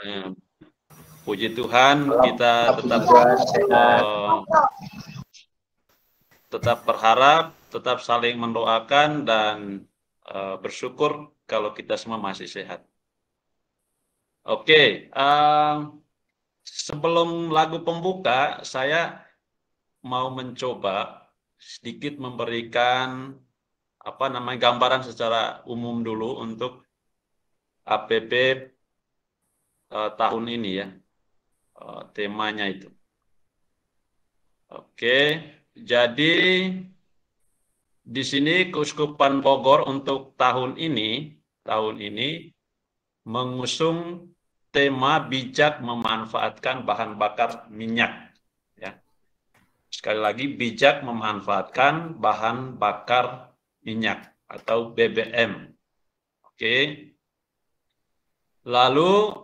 Eh, Puji Tuhan, kita tetap berharap, tetap saling mendoakan dan bersyukur kalau kita semua masih sehat. Oke, sebelum lagu pembuka, saya mau mencoba sedikit memberikan gambaran secara umum dulu untuk APP tahun ini ya, temanya itu. Oke, jadi di sini Keuskupan Bogor untuk tahun ini mengusung tema bijak memanfaatkan bahan bakar minyak. Ya. Sekali lagi, bijak memanfaatkan bahan bakar minyak atau BBM. Oke. Lalu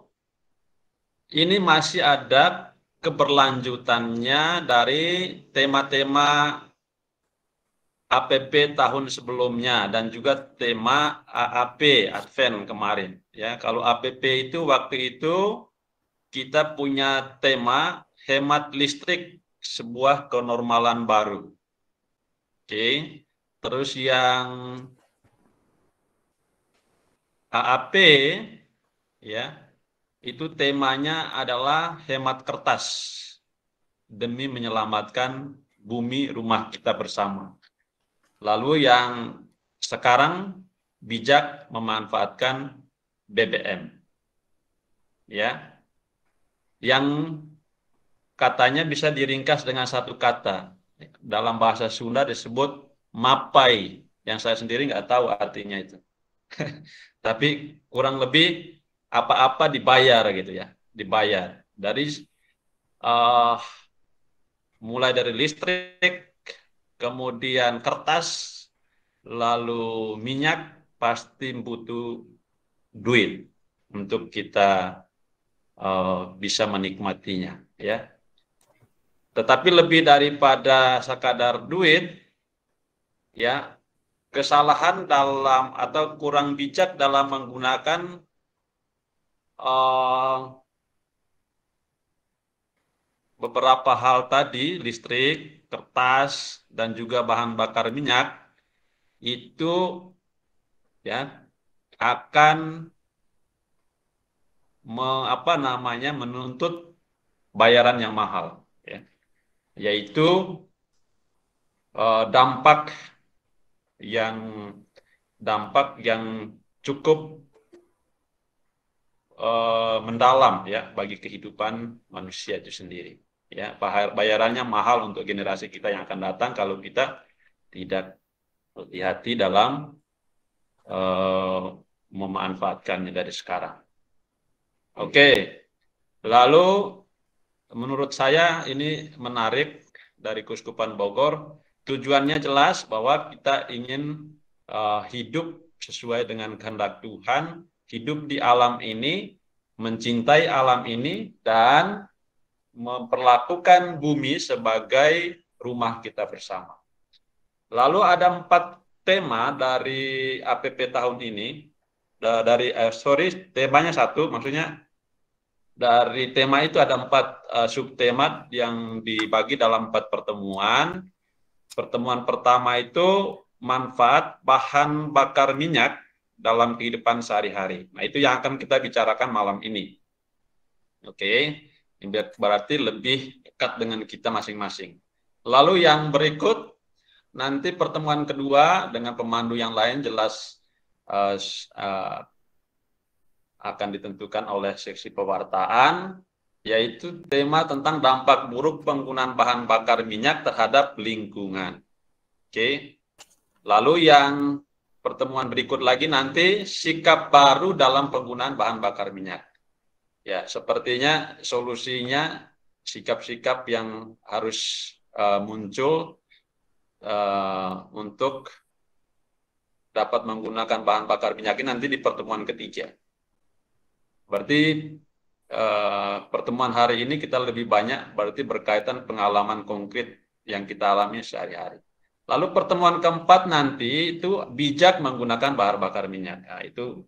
ini masih ada keberlanjutannya dari tema-tema APP tahun sebelumnya dan juga tema AAP Advent kemarin. Ya, kalau APP itu waktu itu kita punya tema hemat listrik, sebuah kenormalan baru. Oke, terus yang AAP ya, itu temanya adalah hemat kertas demi menyelamatkan bumi rumah kita bersama. Lalu yang sekarang bijak memanfaatkan BBM. Ya. Yang katanya bisa diringkas dengan satu kata. Dalam bahasa Sunda disebut mapai, yang saya sendiri nggak tahu artinya itu. Tapi kurang lebih apa-apa dibayar gitu ya, dibayar. Mulai dari listrik, kemudian kertas, lalu minyak, pasti butuh duit untuk kita bisa menikmatinya ya. Tetapi lebih daripada sekadar duit ya, kesalahan dalam atau kurang bijak dalam menggunakan beberapa hal tadi, listrik, kertas, dan juga bahan bakar minyak, itu ya akan menuntut bayaran yang mahal, ya. Yaitu dampak yang cukup mendalam ya bagi kehidupan manusia itu sendiri. Ya, bayarannya mahal untuk generasi kita yang akan datang kalau kita tidak hati-hati dalam memanfaatkannya dari sekarang. Oke, lalu menurut saya ini menarik dari Keuskupan Bogor. Tujuannya jelas bahwa kita ingin hidup sesuai dengan kehendak Tuhan, hidup di alam ini, mencintai alam ini, dan memperlakukan bumi sebagai rumah kita bersama. Lalu ada 4 tema dari APP tahun ini. Temanya 1, maksudnya dari tema itu ada 4 subtema yang dibagi dalam 4 pertemuan. Pertemuan pertama itu manfaat bahan bakar minyak dalam kehidupan sehari-hari. Nah, itu yang akan kita bicarakan malam ini. Oke, berarti lebih dekat dengan kita masing-masing. Lalu yang berikut, nanti pertemuan kedua dengan pemandu yang lain jelas akan ditentukan oleh seksi pewartaan, yaitu tema tentang dampak buruk penggunaan bahan bakar minyak terhadap lingkungan. Oke. Lalu yang pertemuan berikut lagi nanti sikap baru dalam penggunaan bahan bakar minyak. Ya, sepertinya solusinya sikap-sikap yang harus muncul untuk dapat menggunakan bahan bakar minyak ini nanti di pertemuan ketiga. Berarti pertemuan hari ini kita lebih banyak berarti berkaitan pengalaman konkret yang kita alami sehari-hari. Lalu pertemuan keempat nanti itu bijak menggunakan bahan bakar minyak. Nah, itu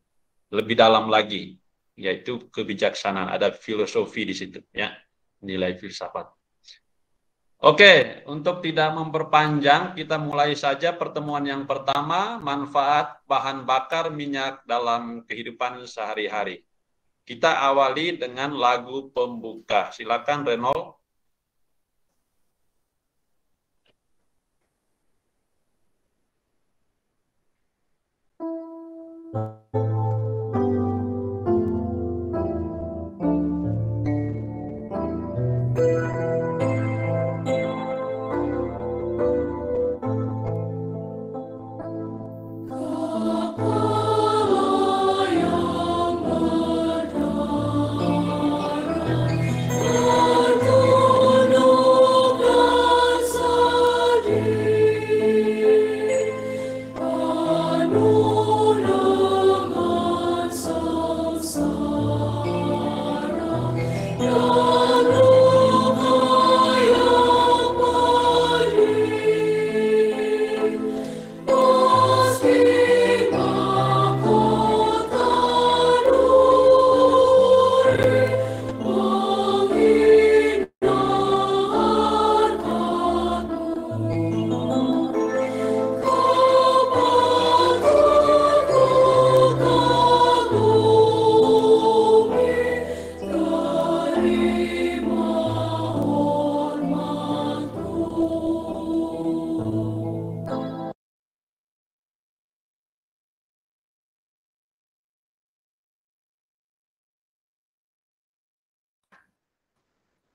lebih dalam lagi. yaitu kebijaksanaan. Ada filosofi di situ, ya, nilai filsafat. Oke, untuk tidak memperpanjang, kita mulai saja pertemuan yang pertama, manfaat bahan bakar minyak dalam kehidupan sehari-hari. Kita awali dengan lagu pembuka. Silakan Renold.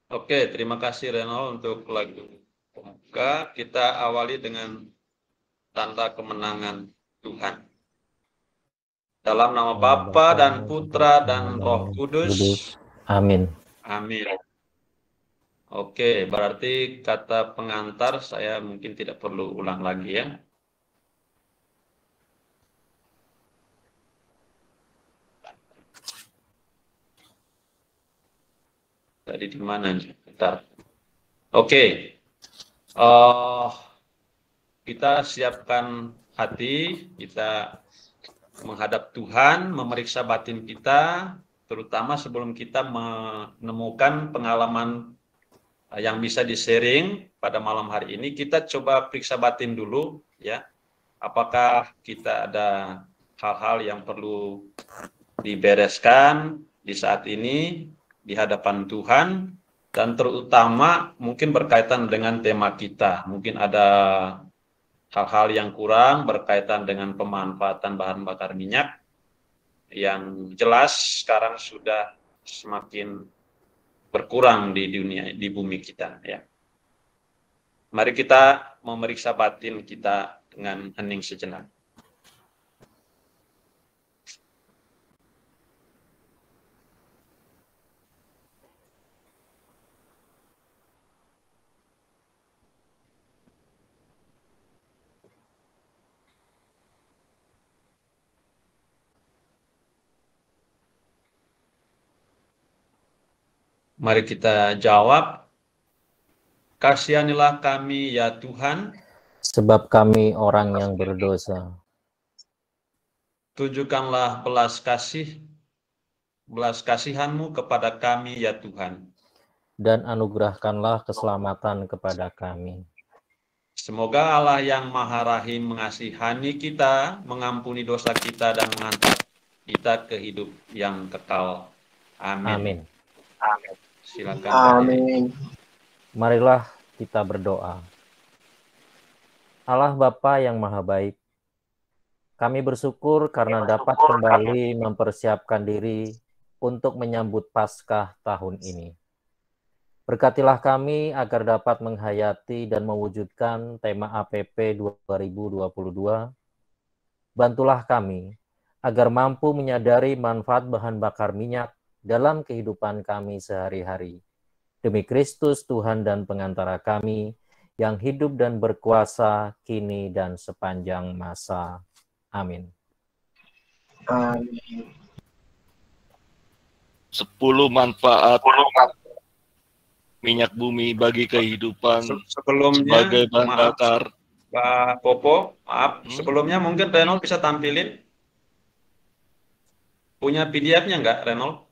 Oke, terima kasih Renold untuk lagu pembuka. Kita awali dengan tanda kemenangan Tuhan. Dalam nama Bapa dan Putra dan Roh Kudus. Amin. Amin. Oke, berarti kata pengantar saya mungkin tidak perlu ulang lagi ya. Tadi di mana? Bentar. Oke. Kita siapkan hati, kita menghadap Tuhan, memeriksa batin kita, terutama sebelum kita menemukan pengalaman yang bisa di-sharing pada malam hari ini, kita coba periksa batin dulu, ya. Apakah kita ada hal-hal yang perlu dibereskan di saat ini di hadapan Tuhan, dan terutama mungkin berkaitan dengan tema kita. Mungkin ada hal-hal yang kurang berkaitan dengan pemanfaatan bahan bakar minyak yang jelas sekarang sudah semakin berkurang di dunia, di bumi kita, ya. Mari kita memeriksa batin kita dengan hening sejenak. Mari kita jawab. Kasihanilah kami ya Tuhan, sebab kami orang yang berdosa. Tunjukkanlah belas kasihan-Mu kepada kami ya Tuhan. Dan anugerahkanlah keselamatan kepada kami. Semoga Allah yang Maha Rahim mengasihani kita, mengampuni dosa kita, dan mengangkat kita ke hidup yang kekal. Amin. Amin. Amin. Silakan. Amin. Marilah kita berdoa. Allah Bapa yang Maha Baik, kami bersyukur karena dapat kembali mempersiapkan diri untuk menyambut Paskah tahun ini. Berkatilah kami agar dapat menghayati dan mewujudkan tema APP 2022. Bantulah kami agar mampu menyadari manfaat bahan bakar minyak dalam kehidupan kami sehari-hari. Demi Kristus Tuhan dan pengantara kami, yang hidup dan berkuasa kini dan sepanjang masa. Amin. Amin. 10 manfaat minyak bumi bagi kehidupan sebelumnya, sebagai bahan bakar. Pak Popo, maaf, sebelumnya mungkin Renold bisa tampilin. Punya PDF-nya nggak, Renold?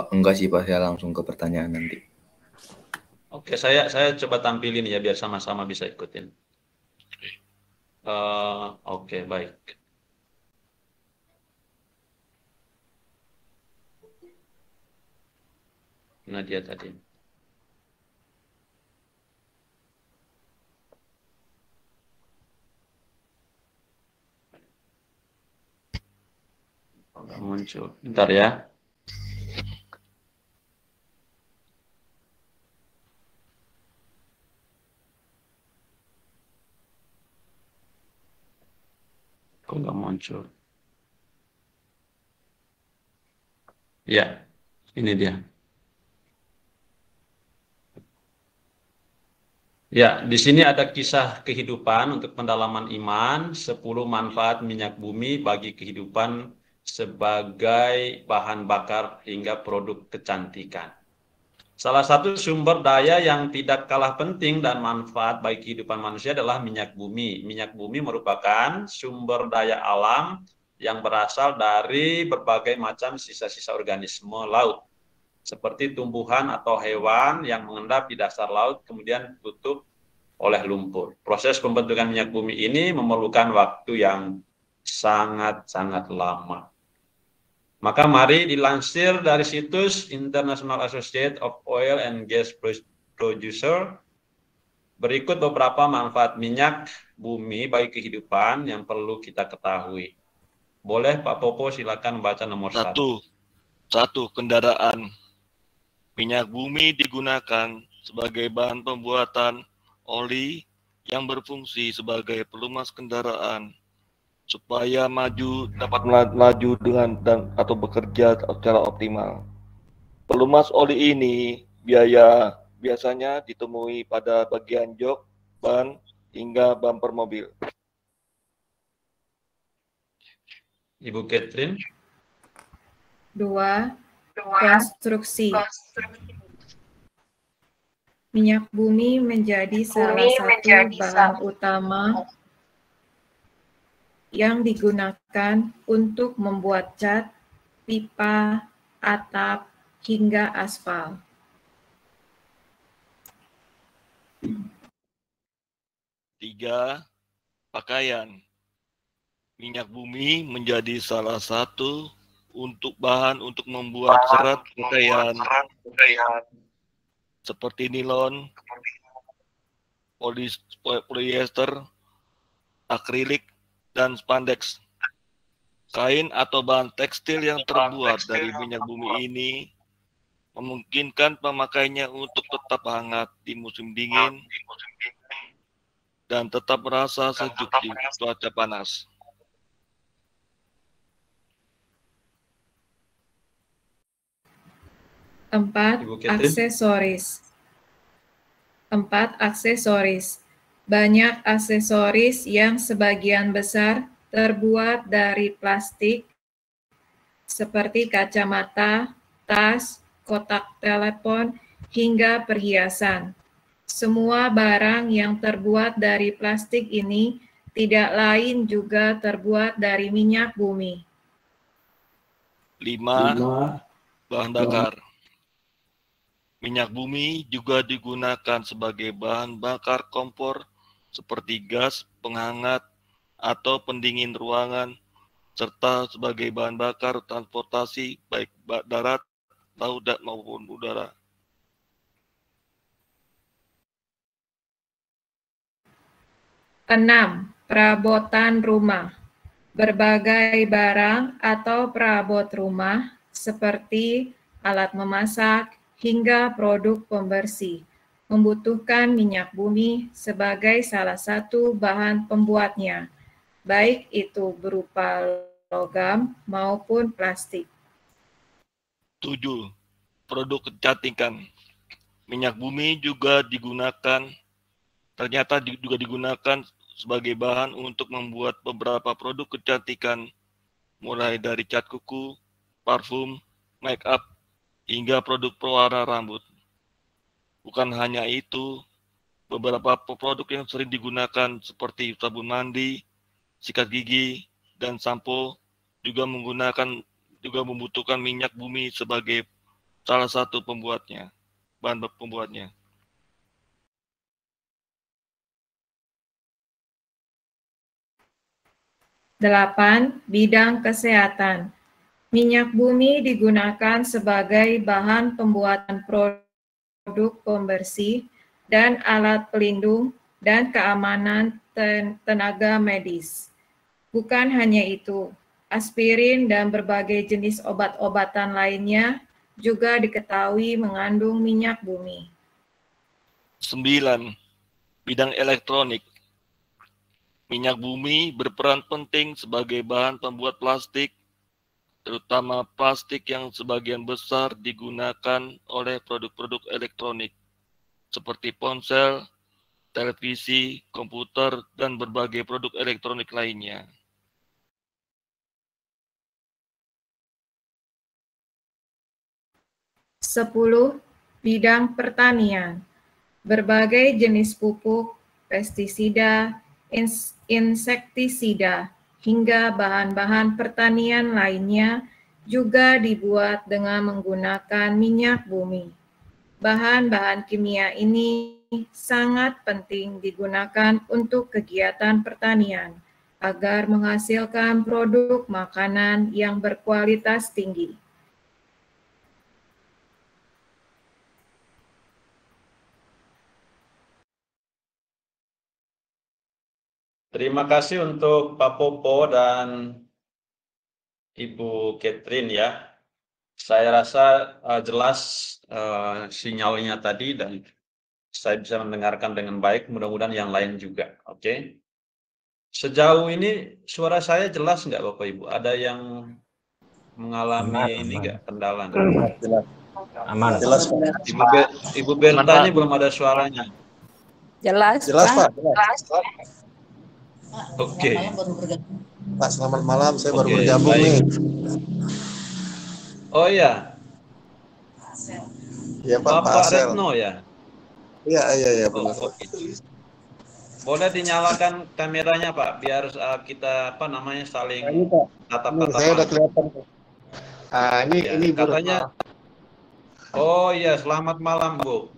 Enggak sih Pak, saya langsung ke pertanyaan nanti. Oke, saya coba tampilin ya biar sama-sama bisa ikutin. Oke, baik. Nah, dia tadi. Nggak muncul. Bentar ya. Kok nggak muncul? Ya, ini dia. Ya, di sini ada kisah kehidupan untuk pendalaman iman, 10 manfaat minyak bumi bagi kehidupan sebagai bahan bakar hingga produk kecantikan. Salah satu sumber daya yang tidak kalah penting dan manfaat bagi kehidupan manusia adalah minyak bumi. Minyak bumi merupakan sumber daya alam yang berasal dari berbagai macam sisa-sisa organisme laut, seperti tumbuhan atau hewan yang mengendap di dasar laut kemudian tutup oleh lumpur. Proses pembentukan minyak bumi ini memerlukan waktu yang sangat-sangat lama. Maka mari dilansir dari situs International Association of Oil and Gas Producer, berikut beberapa manfaat minyak bumi bagi kehidupan yang perlu kita ketahui. Boleh Pak Popo silakan baca nomor 1. Satu, kendaraan. Minyak bumi digunakan sebagai bahan pembuatan oli yang berfungsi sebagai pelumas kendaraan supaya dapat melaju dengan atau bekerja secara optimal. Pelumas oli ini biasanya ditemui pada bagian jok, ban, hingga bumper mobil. Ibu Catherine. 2. Konstruksi. Minyak bumi menjadi salah satu bahan utama yang digunakan untuk membuat cat, pipa, atap, hingga aspal. 3. Pakaian. Minyak bumi menjadi salah satu bahan untuk membuat serat pakaian seperti nilon, polyester, akrilik, dan spandex. Kain atau bahan tekstil yang terbuat dari minyak bumi ini memungkinkan pemakainya untuk tetap hangat di musim dingin dan tetap merasa sejuk di cuaca panas. 4. Aksesoris. Banyak aksesoris yang sebagian besar terbuat dari plastik seperti kacamata, tas, kotak telepon, hingga perhiasan. Semua barang yang terbuat dari plastik ini tidak lain juga terbuat dari minyak bumi. 5. Bahan bakar. Minyak bumi juga digunakan sebagai bahan bakar kompor seperti gas penghangat atau pendingin ruangan, serta sebagai bahan bakar transportasi baik darat, laut, maupun udara. 6. Perabotan rumah. Berbagai barang atau perabot rumah seperti alat memasak hingga produk pembersih membutuhkan minyak bumi sebagai salah satu bahan pembuatnya, baik itu berupa logam maupun plastik. 7. Produk kecantikan. Minyak bumi juga digunakan sebagai bahan untuk membuat beberapa produk kecantikan, mulai dari cat kuku, parfum, make up, hingga produk pewarna rambut. Bukan hanya itu, beberapa produk yang sering digunakan seperti sabun mandi, sikat gigi, dan sampo juga membutuhkan minyak bumi sebagai salah satu bahan pembuatnya. Delapan, bidang kesehatan. Minyak bumi digunakan sebagai bahan pembuatan produk pembersih dan alat pelindung dan keamanan tenaga medis. Bukan hanya itu, aspirin dan berbagai jenis obat-obatan lainnya juga diketahui mengandung minyak bumi. 9. Bidang elektronik. Minyak bumi berperan penting sebagai bahan pembuat plastik, terutama plastik yang sebagian besar digunakan oleh produk-produk elektronik, seperti ponsel, televisi, komputer, dan berbagai produk elektronik lainnya. Sepuluh, bidang pertanian. Berbagai jenis pupuk, pestisida, insektisida, hingga bahan-bahan pertanian lainnya juga dibuat dengan menggunakan minyak bumi. Bahan-bahan kimia ini sangat penting digunakan untuk kegiatan pertanian agar menghasilkan produk makanan yang berkualitas tinggi. Terima kasih untuk Pak Popo dan Ibu Catherine ya. Saya rasa jelas sinyalnya tadi dan saya bisa mendengarkan dengan baik, mudah-mudahan yang lain juga. Oke. Sejauh ini suara saya jelas nggak Bapak Ibu? Ada yang mengalami ini nggak kendala? Jelas. Aman. Jelas, Pak. Ibu Berta ini belum ada suaranya. Jelas, Jelas, Pak. Jelas. Oke. Pak, selamat malam. Saya baru Oke, bergabung baik. nih. Oh ya, Iya, Pak. Pak Bapak Asel. Retno ya. Iya, Oh, benar. oke. Boleh dinyalakan kameranya Pak, biar kita saling Ini, Pak. tatap-tatapan. Saya udah kelihatan. Ya, Ini katanya. Oh iya, selamat malam Bu.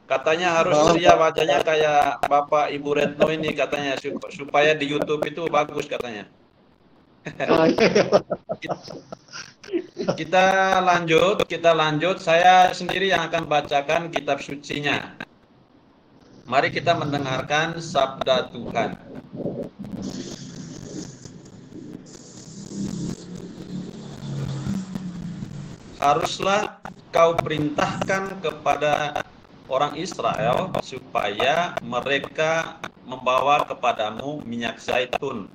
Katanya harus Malam, ceria Pak. wajahnya kayak Bapak Ibu Retno ini katanya supaya di YouTube itu bagus katanya. Kita lanjut. Saya sendiri yang akan bacakan kitab sucinya. Mari kita mendengarkan sabda Tuhan. Haruslah kau perintahkan kepada orang Israel supaya mereka membawa kepadamu minyak zaitun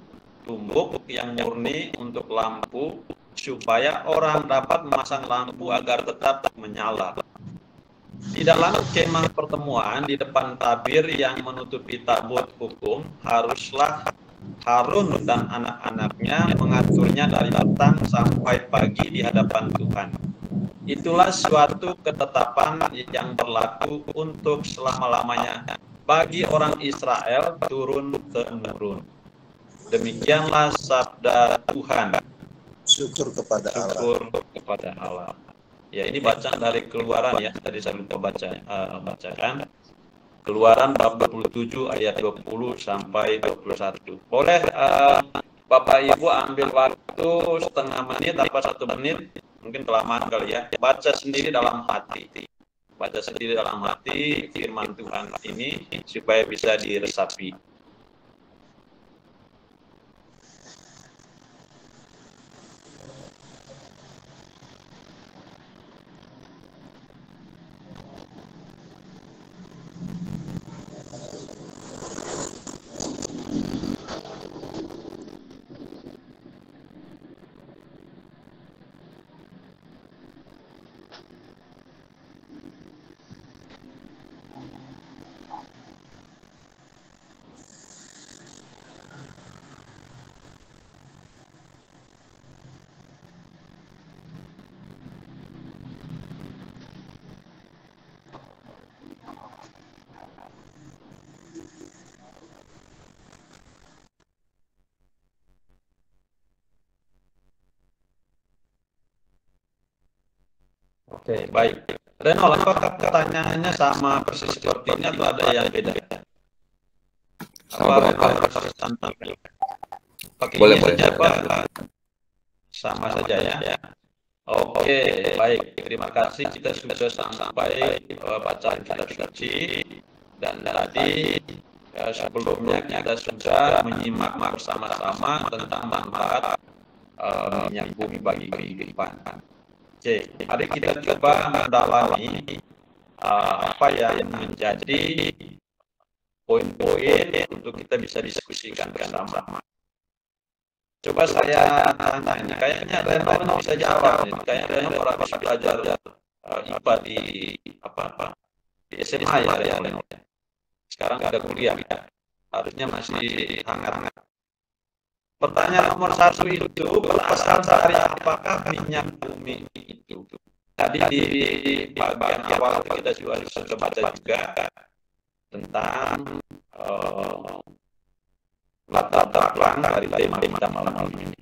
tumbuk yang murni untuk lampu, supaya orang dapat memasang lampu agar tetap menyala. Di dalam kemah pertemuan di depan tabir yang menutupi tabut hukum, haruslah Harun dan anak-anaknya mengaturnya dari petang sampai pagi di hadapan Tuhan. Itulah suatu ketetapan yang berlaku untuk selama-lamanya bagi orang Israel turun-temurun. Demikianlah sabda Tuhan. Syukur kepada Allah. Syukur kepada Allah. Ya, ini bacaan dari Keluaran ya. Tadi saya lupa bacakan. Keluaran bab 27 ayat 20 sampai 21. Boleh Bapak Ibu ambil waktu setengah menit atau 1 menit, mungkin kelamaan kali ya. Baca sendiri dalam hati. Baca sendiri dalam hati firman Tuhan ini supaya bisa diresapi. Oke, baik. Renol, apakah pertanyaannya sama persis seperti ini atau ada yang beda? Sama Apa Pak. harus tampil? Pakai Boleh, ini boleh. saja, Pak. Sama saja ya. Oke, baik. Terima kasih. Kita sudah sampai bacaan kitab suci. Dan tadi sebelumnya kita sudah menyimak bersama-sama tentang manfaat minyak bumi bagi kehidupan. Oke, mari kita coba mendalami apa yang menjadi poin-poin untuk kita bisa diskusikan bersama. Coba saya tanya, kayaknya Renol bisa jawab. Kayaknya Renol pernah bisa belajar IPA di di SMA ya Renol. Sekarang ada kuliah, harusnya masih hangat-hangat. Pertanyaan nomor 1 itu berasal dari apakah minyak bumi itu? Tadi di bagian awal kita sudah baca juga tentang latar belakang dari tema kita malam ini.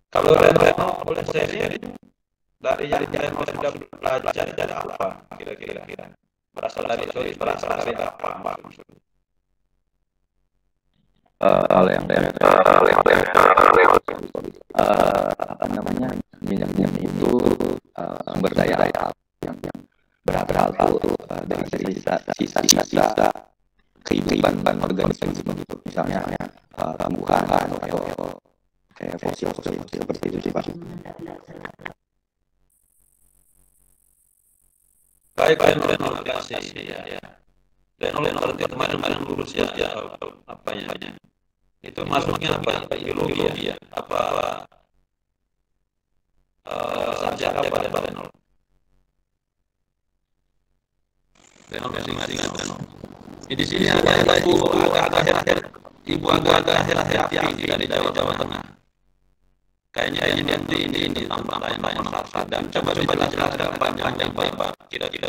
Kalau Reno boleh sharing dari yang Reno sudah belajar dari apa kira-kira? Berasal dari apa maksudnya? Kalau yang apa namanya, minyak itu sumber daya alam yang berasal dari sisa kehidupan organisme gitu, misalnya tumbuhan atau kayak fosil seperti itu sih Pak. Baik, Renol, terima kasih ya. Renol berarti kemarin lulus ya, apanya? Itu masuknya apa? Biologi ya? Apa sarjana apa Renol? Renol masih ingat Renol. Di sini ada ibu agak hati-hati dari Jawa Tengah. Kayaknya dia ini tambah banyak masalah dan coba jelaskan panjang lebar. Kira-kira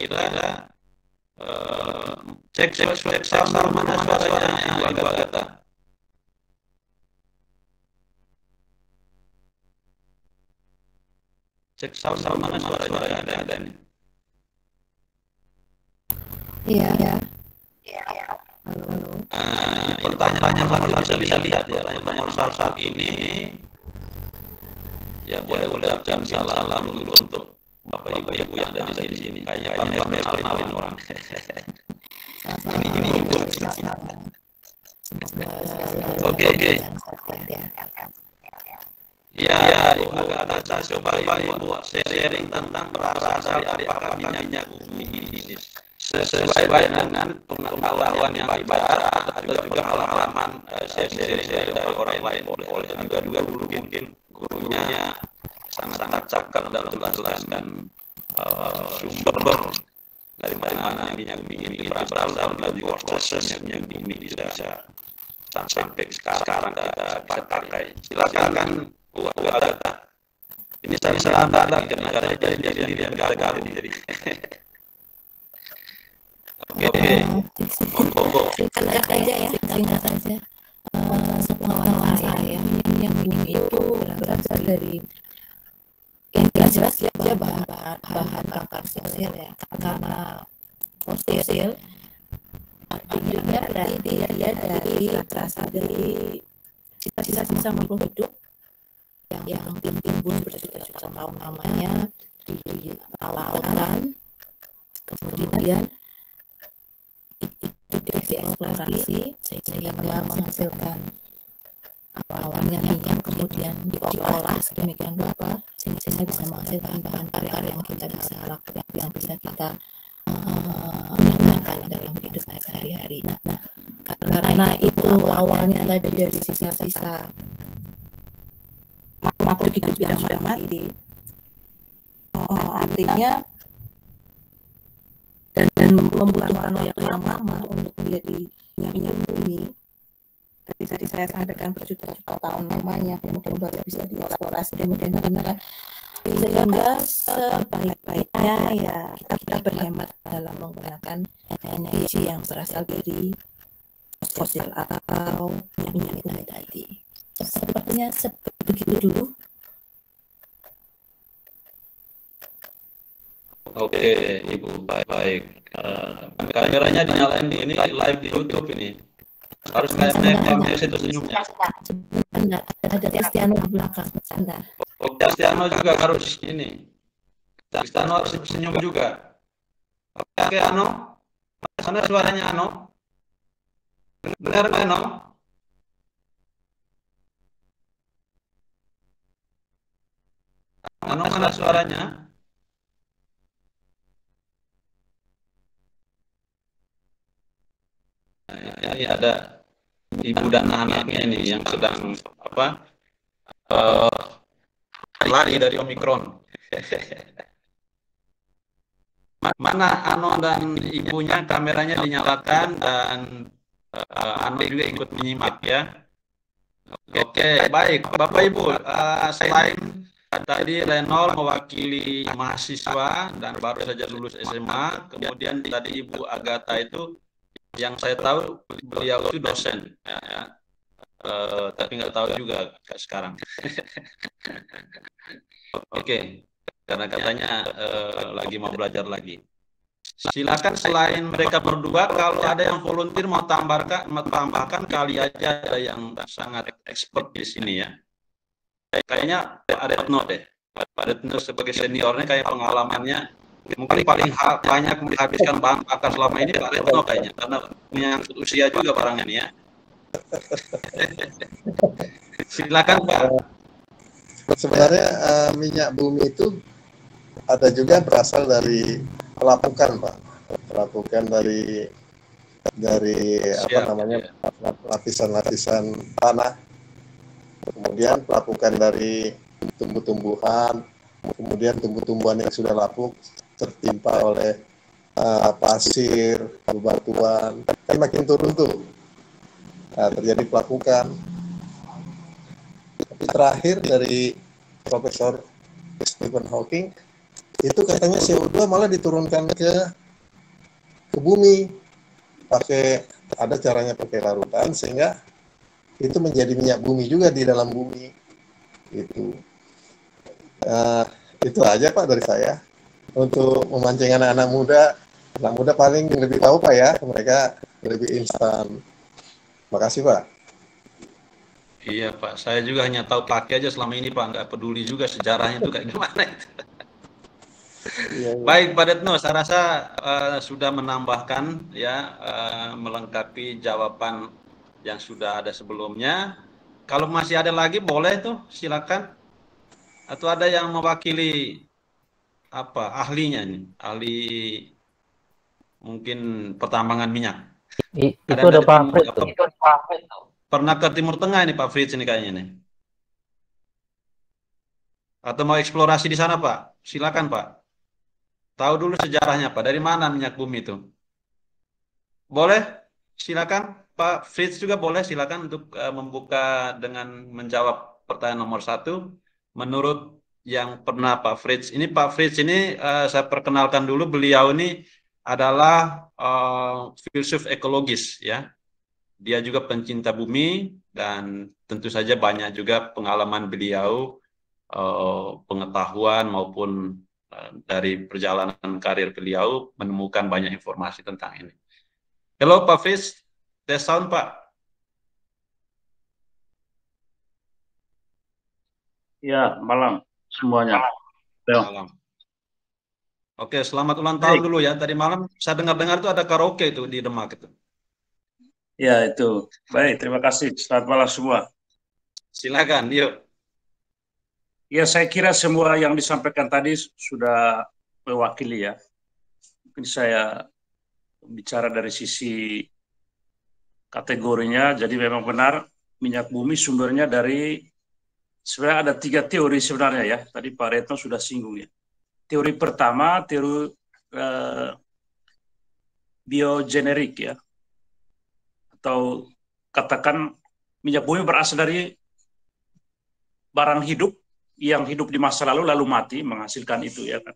cek sama mana suaranya ibu agak. Cek sama mana suaranya ada ini. Iya. Pertanyaan bisa lihat ya. Pertanyaan saat ini ya boleh ucapkan salam dulu untuk Bapak Ibu yang ada di sini. Kayaknya kenalin orang. Ini Ibu. Oke. Ya, agak ada saya coba Ibu sharing tentang berasal dari apakah minyak bumi ini sesuai dengan pengetahuan yang ibarat atau juga pengalaman sharing dari orang lain boleh juga dulu mungkin gurunya sangat cakap dalam menjelaskan sumber dari mana minyak bumi ini berasal dan juga prosesnya minyak bumi bisa sampai sekarang kita pakai. Silakan Bu Agatha. Ini saya ada karena jadi jadi. Oke. Monggo. Singkat saja. Sepengetahuan saya, minyak bumi itu berasal dari yang jelas dia bahan bakar fosil ya, karena fosil artinya berarti dia berasal dari sisa-sisa makhluk hidup yang timbul berjuta-juta tahun namanya di lautan, kemudian itu dieksplorasi sehingga menghasilkan awalnya minyak, kemudian diolah sedemikian rupa sehingga bisa menghasilkan bahan bakar yang kita bisa lakukan, yang bisa kita gunakan dalam hidup sehari-hari. Nah, karena itu awalnya tadi dari sisa-sisa makhluk hidup yang sudah mati, artinya dan membutuhkan waktu yang lama untuk menjadi minyak bumi. Tadi saya sampaikan berjuta-juta tahun namanya, kemudian baru bisa dieksplorasi, kemudian sehingga sebaik-baiknya ya kita berhemat dalam menggunakan energi yang berasal dari fosil atau minyak tadi. Sepertinya begitu dulu. Oke, Ibu, baik. Kameranya dinyalain di ini live di YouTube ini. Harus kayak memes itu senyumnya. Sebentar, ada Cristiano di belakang. Sebentar. Oh, Cristiano juga harus ini. Cristiano harus senyum juga. Oke, Ano. Mana suaranya, Ano? Benar nggak, Ano? Ano, mana suaranya? Nah, ini ada ibu dan anaknya ini yang sedang lari dari Omikron. Mana Ano dan ibunya, kameranya dinyalakan dan Ano juga ikut menyimak ya. Oke, baik Bapak Ibu, selain tadi Renol mewakili mahasiswa dan baru saja lulus SMA, kemudian tadi Ibu Agatha itu yang saya tahu beliau itu dosen ya. Tapi nggak tahu juga sekarang. Oke, karena katanya lagi mau belajar lagi. Silakan selain mereka berdua, kalau ada yang volunteer mau tambahkan kali aja ada yang sangat expert di sini ya. Kayaknya Pak Retno deh. Pak Retno sebagai seniornya kayak pengalamannya mungkin paling banyak menghabiskan bahan bakar selama ini Pak Retno kayaknya, karena punya usia juga barang ini ya. Silakan Pak. Sebenarnya minyak bumi itu ada juga berasal dari pelapukan, Pak. Pelapukan dari lapisan-lapisan tanah. Kemudian pelapukan dari tumbuh-tumbuhan, kemudian tumbuh-tumbuhan yang sudah lapuk tertimpa oleh pasir, bebatuan, kan makin turun tuh. Nah, terjadi pelapukan. Tapi terakhir dari Profesor Stephen Hawking, itu katanya CO2 malah diturunkan ke bumi. Ada caranya pakai larutan sehingga itu menjadi minyak bumi juga di dalam bumi. Itu aja Pak dari saya. Untuk memancing anak muda paling lebih tahu Pak ya, mereka lebih instan. Makasih Pak. Iya Pak, saya juga hanya tahu pakai aja selama ini Pak, nggak peduli juga sejarahnya itu kayak gimana itu. Iya. Baik Pak Retno, saya rasa sudah menambahkan ya, melengkapi jawaban yang sudah ada sebelumnya. Kalau masih ada lagi boleh tuh silakan. Atau ada yang mewakili ahlinya nih, ahli mungkin pertambangan minyak. Itu ada Pak Fritz. Pernah ke Timur Tengah ini Pak Fritz ini kayaknya nih. Atau mau eksplorasi di sana Pak? Silakan Pak. Tahu dulu sejarahnya Pak. Dari mana minyak bumi itu? Boleh? Silakan Pak Fritz juga boleh. Silakan untuk membuka dengan menjawab pertanyaan nomor 1. Menurut yang pernah Pak Fritz. Ini Pak Fritz ini saya perkenalkan dulu. Beliau ini adalah filsuf ekologis ya. Dia juga pencinta bumi dan tentu saja banyak juga pengalaman beliau, pengetahuan maupun dari perjalanan karir beliau menemukan banyak informasi tentang ini. Halo Pak Fritz, tes sound Pak. Ya, malam semuanya. Malam. Oke, selamat ulang tahun dulu ya. Tadi malam saya dengar-dengar itu ada karaoke itu di Demak itu. Ya, itu. Baik, terima kasih. Selamat malam semua. Silakan, yuk. Ya, saya kira semua yang disampaikan tadi sudah mewakili ya. Mungkin saya bicara dari sisi kategorinya, jadi memang benar minyak bumi sumbernya dari, sebenarnya ada 3 teori sebenarnya ya. Tadi Pak Retno sudah singgung ya. Teori pertama, teori biogenerik ya. Atau katakan minyak bumi berasal dari barang hidup yang hidup di masa lalu mati menghasilkan itu ya kan.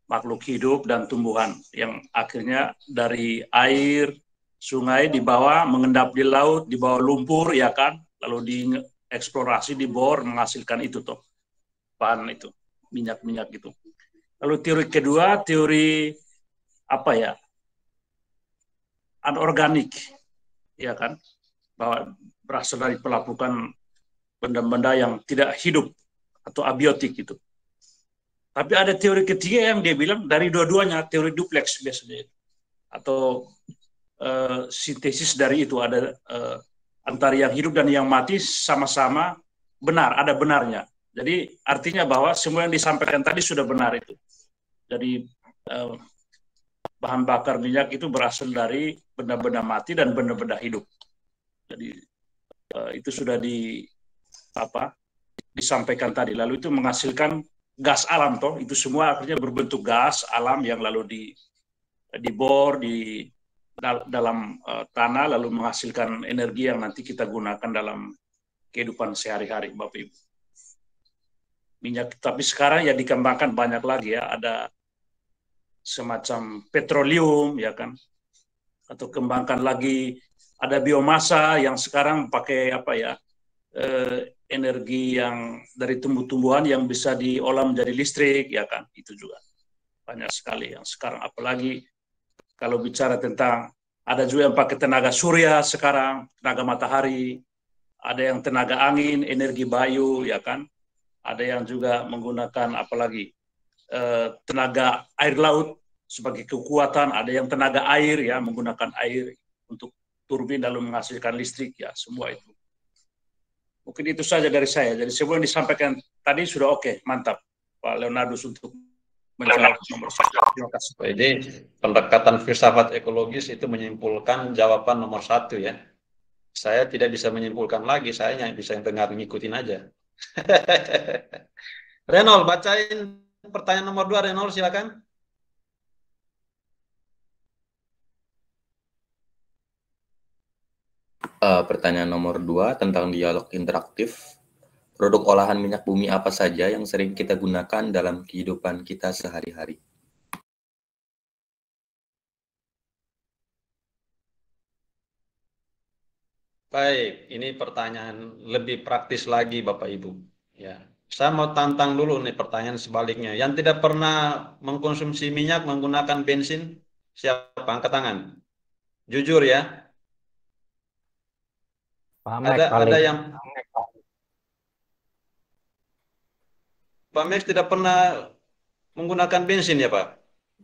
Makhluk hidup dan tumbuhan yang akhirnya dari air, sungai dibawa mengendap di laut, di bawah lumpur ya kan, lalu dieksplorasi, dibor menghasilkan itu toh bahan itu, minyak-minyak itu. Lalu teori kedua, teori apa ya? Anorganik, ya kan? Bahwa berasal dari pelapukan benda-benda yang tidak hidup atau abiotik gitu. Tapi ada teori ketiga yang dia bilang dari dua-duanya, teori duplex biasanya, atau sintesis dari itu ada antara yang hidup dan yang mati sama-sama benar, ada benarnya. Jadi artinya bahwa semua yang disampaikan tadi sudah benar itu. Jadi bahan bakar minyak itu berasal dari benda-benda mati dan benda-benda hidup. Jadi itu sudah disampaikan tadi. Lalu itu menghasilkan gas alam toh, itu semua akhirnya berbentuk gas alam yang lalu dibor di dalam tanah lalu menghasilkan energi yang nanti kita gunakan dalam kehidupan sehari-hari, Bapak Ibu. Minyak, tapi sekarang ya dikembangkan banyak lagi ya, ada semacam petroleum ya kan, atau kembangkan lagi ada biomasa yang sekarang pakai energi yang dari tumbuh-tumbuhan yang bisa diolah menjadi listrik ya kan, itu juga banyak sekali yang sekarang. Apalagi kalau bicara tentang ada juga yang pakai tenaga surya sekarang, tenaga matahari, ada yang tenaga angin, energi bayu ya kan, ada yang juga menggunakan apalagi tenaga air laut sebagai kekuatan, ada yang tenaga air ya, menggunakan air untuk turbin lalu menghasilkan listrik ya, semua itu. Mungkin itu saja dari saya. Jadi semua yang disampaikan tadi sudah oke, mantap Pak Leonardus untuk menjawab nomor 1. Terima kasih. Jadi pendekatan filsafat ekologis itu menyimpulkan jawaban nomor 1 ya. Saya tidak bisa menyimpulkan lagi, saya hanya bisa dengar ngikutin aja. Renol, bacain pertanyaan nomor 2, Renol, silakan. Pertanyaan nomor 2 tentang dialog interaktif. Produk olahan minyak bumi apa saja yang sering kita gunakan dalam kehidupan kita sehari-hari? Baik, ini pertanyaan lebih praktis lagi Bapak Ibu. Ya, saya mau tantang dulu nih pertanyaan sebaliknya. Yang tidak pernah mengkonsumsi minyak menggunakan bensin, siapa? Angkat tangan. Jujur ya. Ada yang Pak Max tidak pernah menggunakan bensin ya Pak?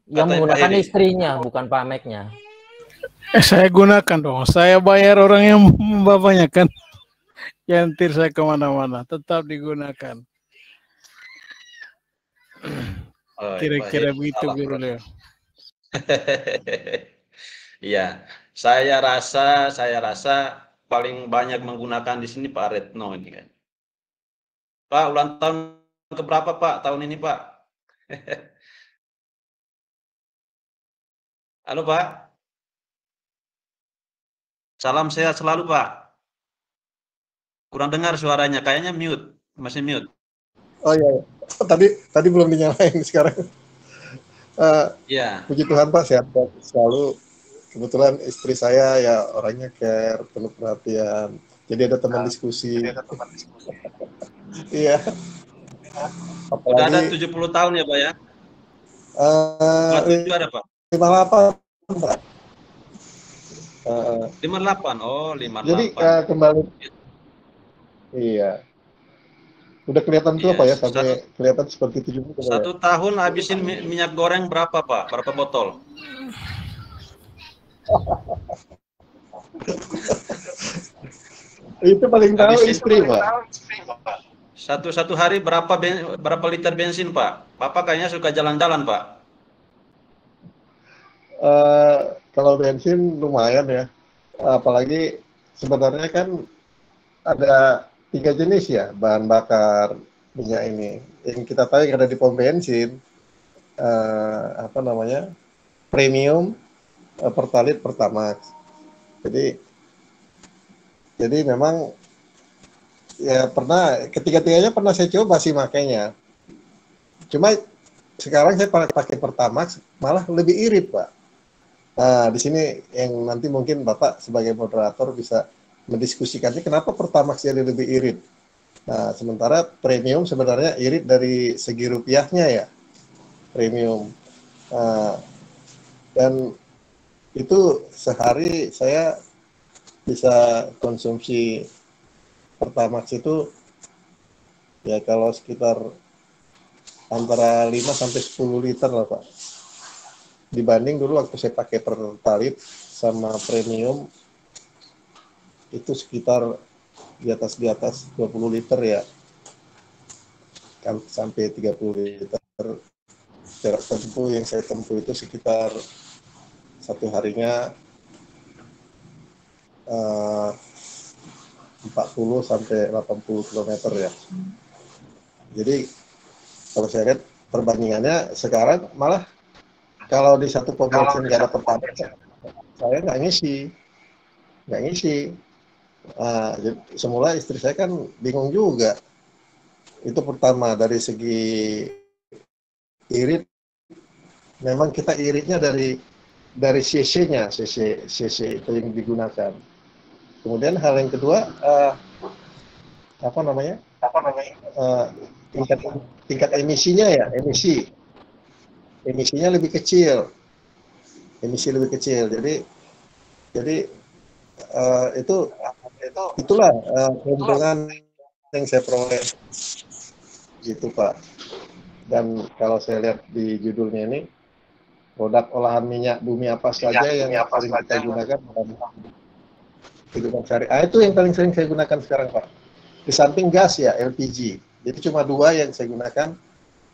Yang menggunakan istrinya, bukan Pak Max-nya. Saya gunakan dong. Saya bayar orang yang membawanya kan. Yang ntir saya kemana-mana. Tetap digunakan. Kira-kira begitu Guru Leo. Iya, saya rasa paling banyak menggunakan di sini Pak Retno ini kan. Pak, ulang tahun keberapa Pak tahun ini Pak? Halo Pak. Salam sehat selalu Pak. Kurang dengar suaranya, kayaknya mute, masih mute. Oh iya, tadi belum dinyalain sekarang. Iya. Puji Tuhan Pak, sehat selalu. Kebetulan istri saya ya orangnya care, penuh perhatian. Jadi ada teman diskusi. Iya. Udah ada 70 tahun ya Pak ya? 57 ada Pak? 58 Pak. 58, oh 58. Jadi kembali. Iya. Udah kelihatan tua Pak ya, sampai kelihatan seperti 70. 1 tahun habisin minyak goreng berapa Pak? Berapa botol? Itu paling tahu istri Pak. Satu hari berapa liter bensin Pak? Bapak kayaknya suka jalan-jalan Pak. Kalau bensin lumayan ya. Apalagi sebenarnya kan ada 3 jenis ya bahan bakar minyak ini. Yang kita tahu yang ada di pom bensin, premium, Pertalite, Pertamax. Jadi memang ya ketiga-tiganya pernah saya coba sih makanya. Cuma sekarang saya pakai Pertamax malah lebih irit Pak. Nah di sini yang nanti mungkin Bapak sebagai moderator bisa mendiskusikannya kenapa Pertamax jadi lebih irit. Nah sementara premium sebenarnya irit dari segi rupiahnya ya. premium. Dan itu sehari saya bisa konsumsi Pertamax itu ya kalau sekitar antara 5 sampai 10 liter lah Pak. Dibanding dulu waktu saya pakai Pertalite sama premium itu sekitar di atas 20 liter ya, kan sampai 30 liter. Jarak tempuh yang saya tempuh itu sekitar satu harinya 40 sampai 80 km ya. Jadi kalau saya lihat perbandingannya sekarang malah kalau di satu pom bensin nggak ada Pertamax, saya nggak ngisi. Semula istri saya kan bingung juga. Itu pertama dari segi irit, memang kita iritnya dari CC-nya, CC itu yang digunakan. Kemudian hal yang kedua, tingkat emisinya ya, emisinya lebih kecil, jadi itulah keuntungan yang saya peroleh gitu Pak. Dan kalau saya lihat di judulnya ini, produk olahan minyak bumi apa saja yang sering kita gunakan dalam kehidupan sehari-hari. Itu yang paling sering saya gunakan sekarang Pak. Di samping gas ya, LPG. Jadi cuma 2 yang saya gunakan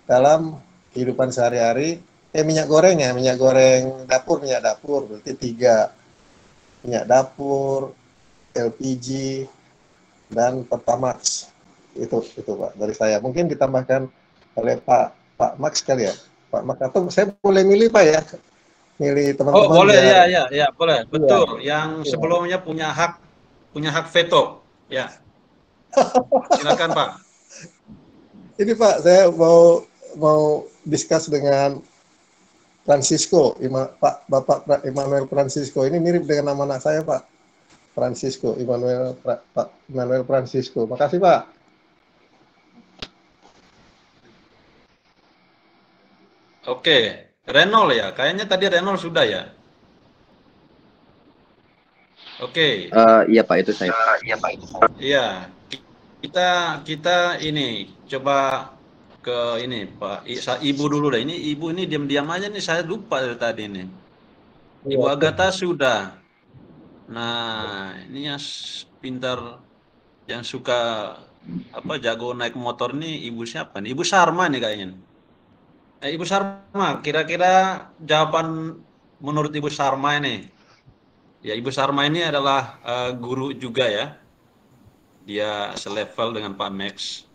dalam kehidupan sehari-hari. Minyak goreng ya, minyak dapur berarti 3. Minyak dapur, LPG, dan Pertamax. Itu Pak dari saya. Mungkin ditambahkan oleh Pak Max kali ya. Pak Max, atau saya boleh milih Pak ya? Milih teman-teman. Oh boleh ya boleh, betul. Yang sebelumnya punya hak veto ya. Silakan Pak. Ini Pak, saya mau discuss dengan Francisco, Bapak Immanuel Francisco. Ini mirip dengan nama anak saya Pak, Francisco Immanuel Francisco. Makasih Pak. Oke, Renol ya. Kayaknya tadi Renol sudah ya. Oke. Iya Pak, itu saya. Iya. Kita ini coba ke ini Pak. Ibu dulu deh. Ini Ibu ini diam-diam aja nih, saya lupa dari tadi ini. Ibu Agatha sudah. Nah, ini yang pintar, yang suka jago naik motor nih Ibu siapa nih? Ibu Sarma nih kayaknya. Ibu Sarma, kira-kira jawaban menurut Ibu Sarma ini. Ya, Ibu Sarma ini adalah guru juga ya. Dia selevel dengan Pak Max.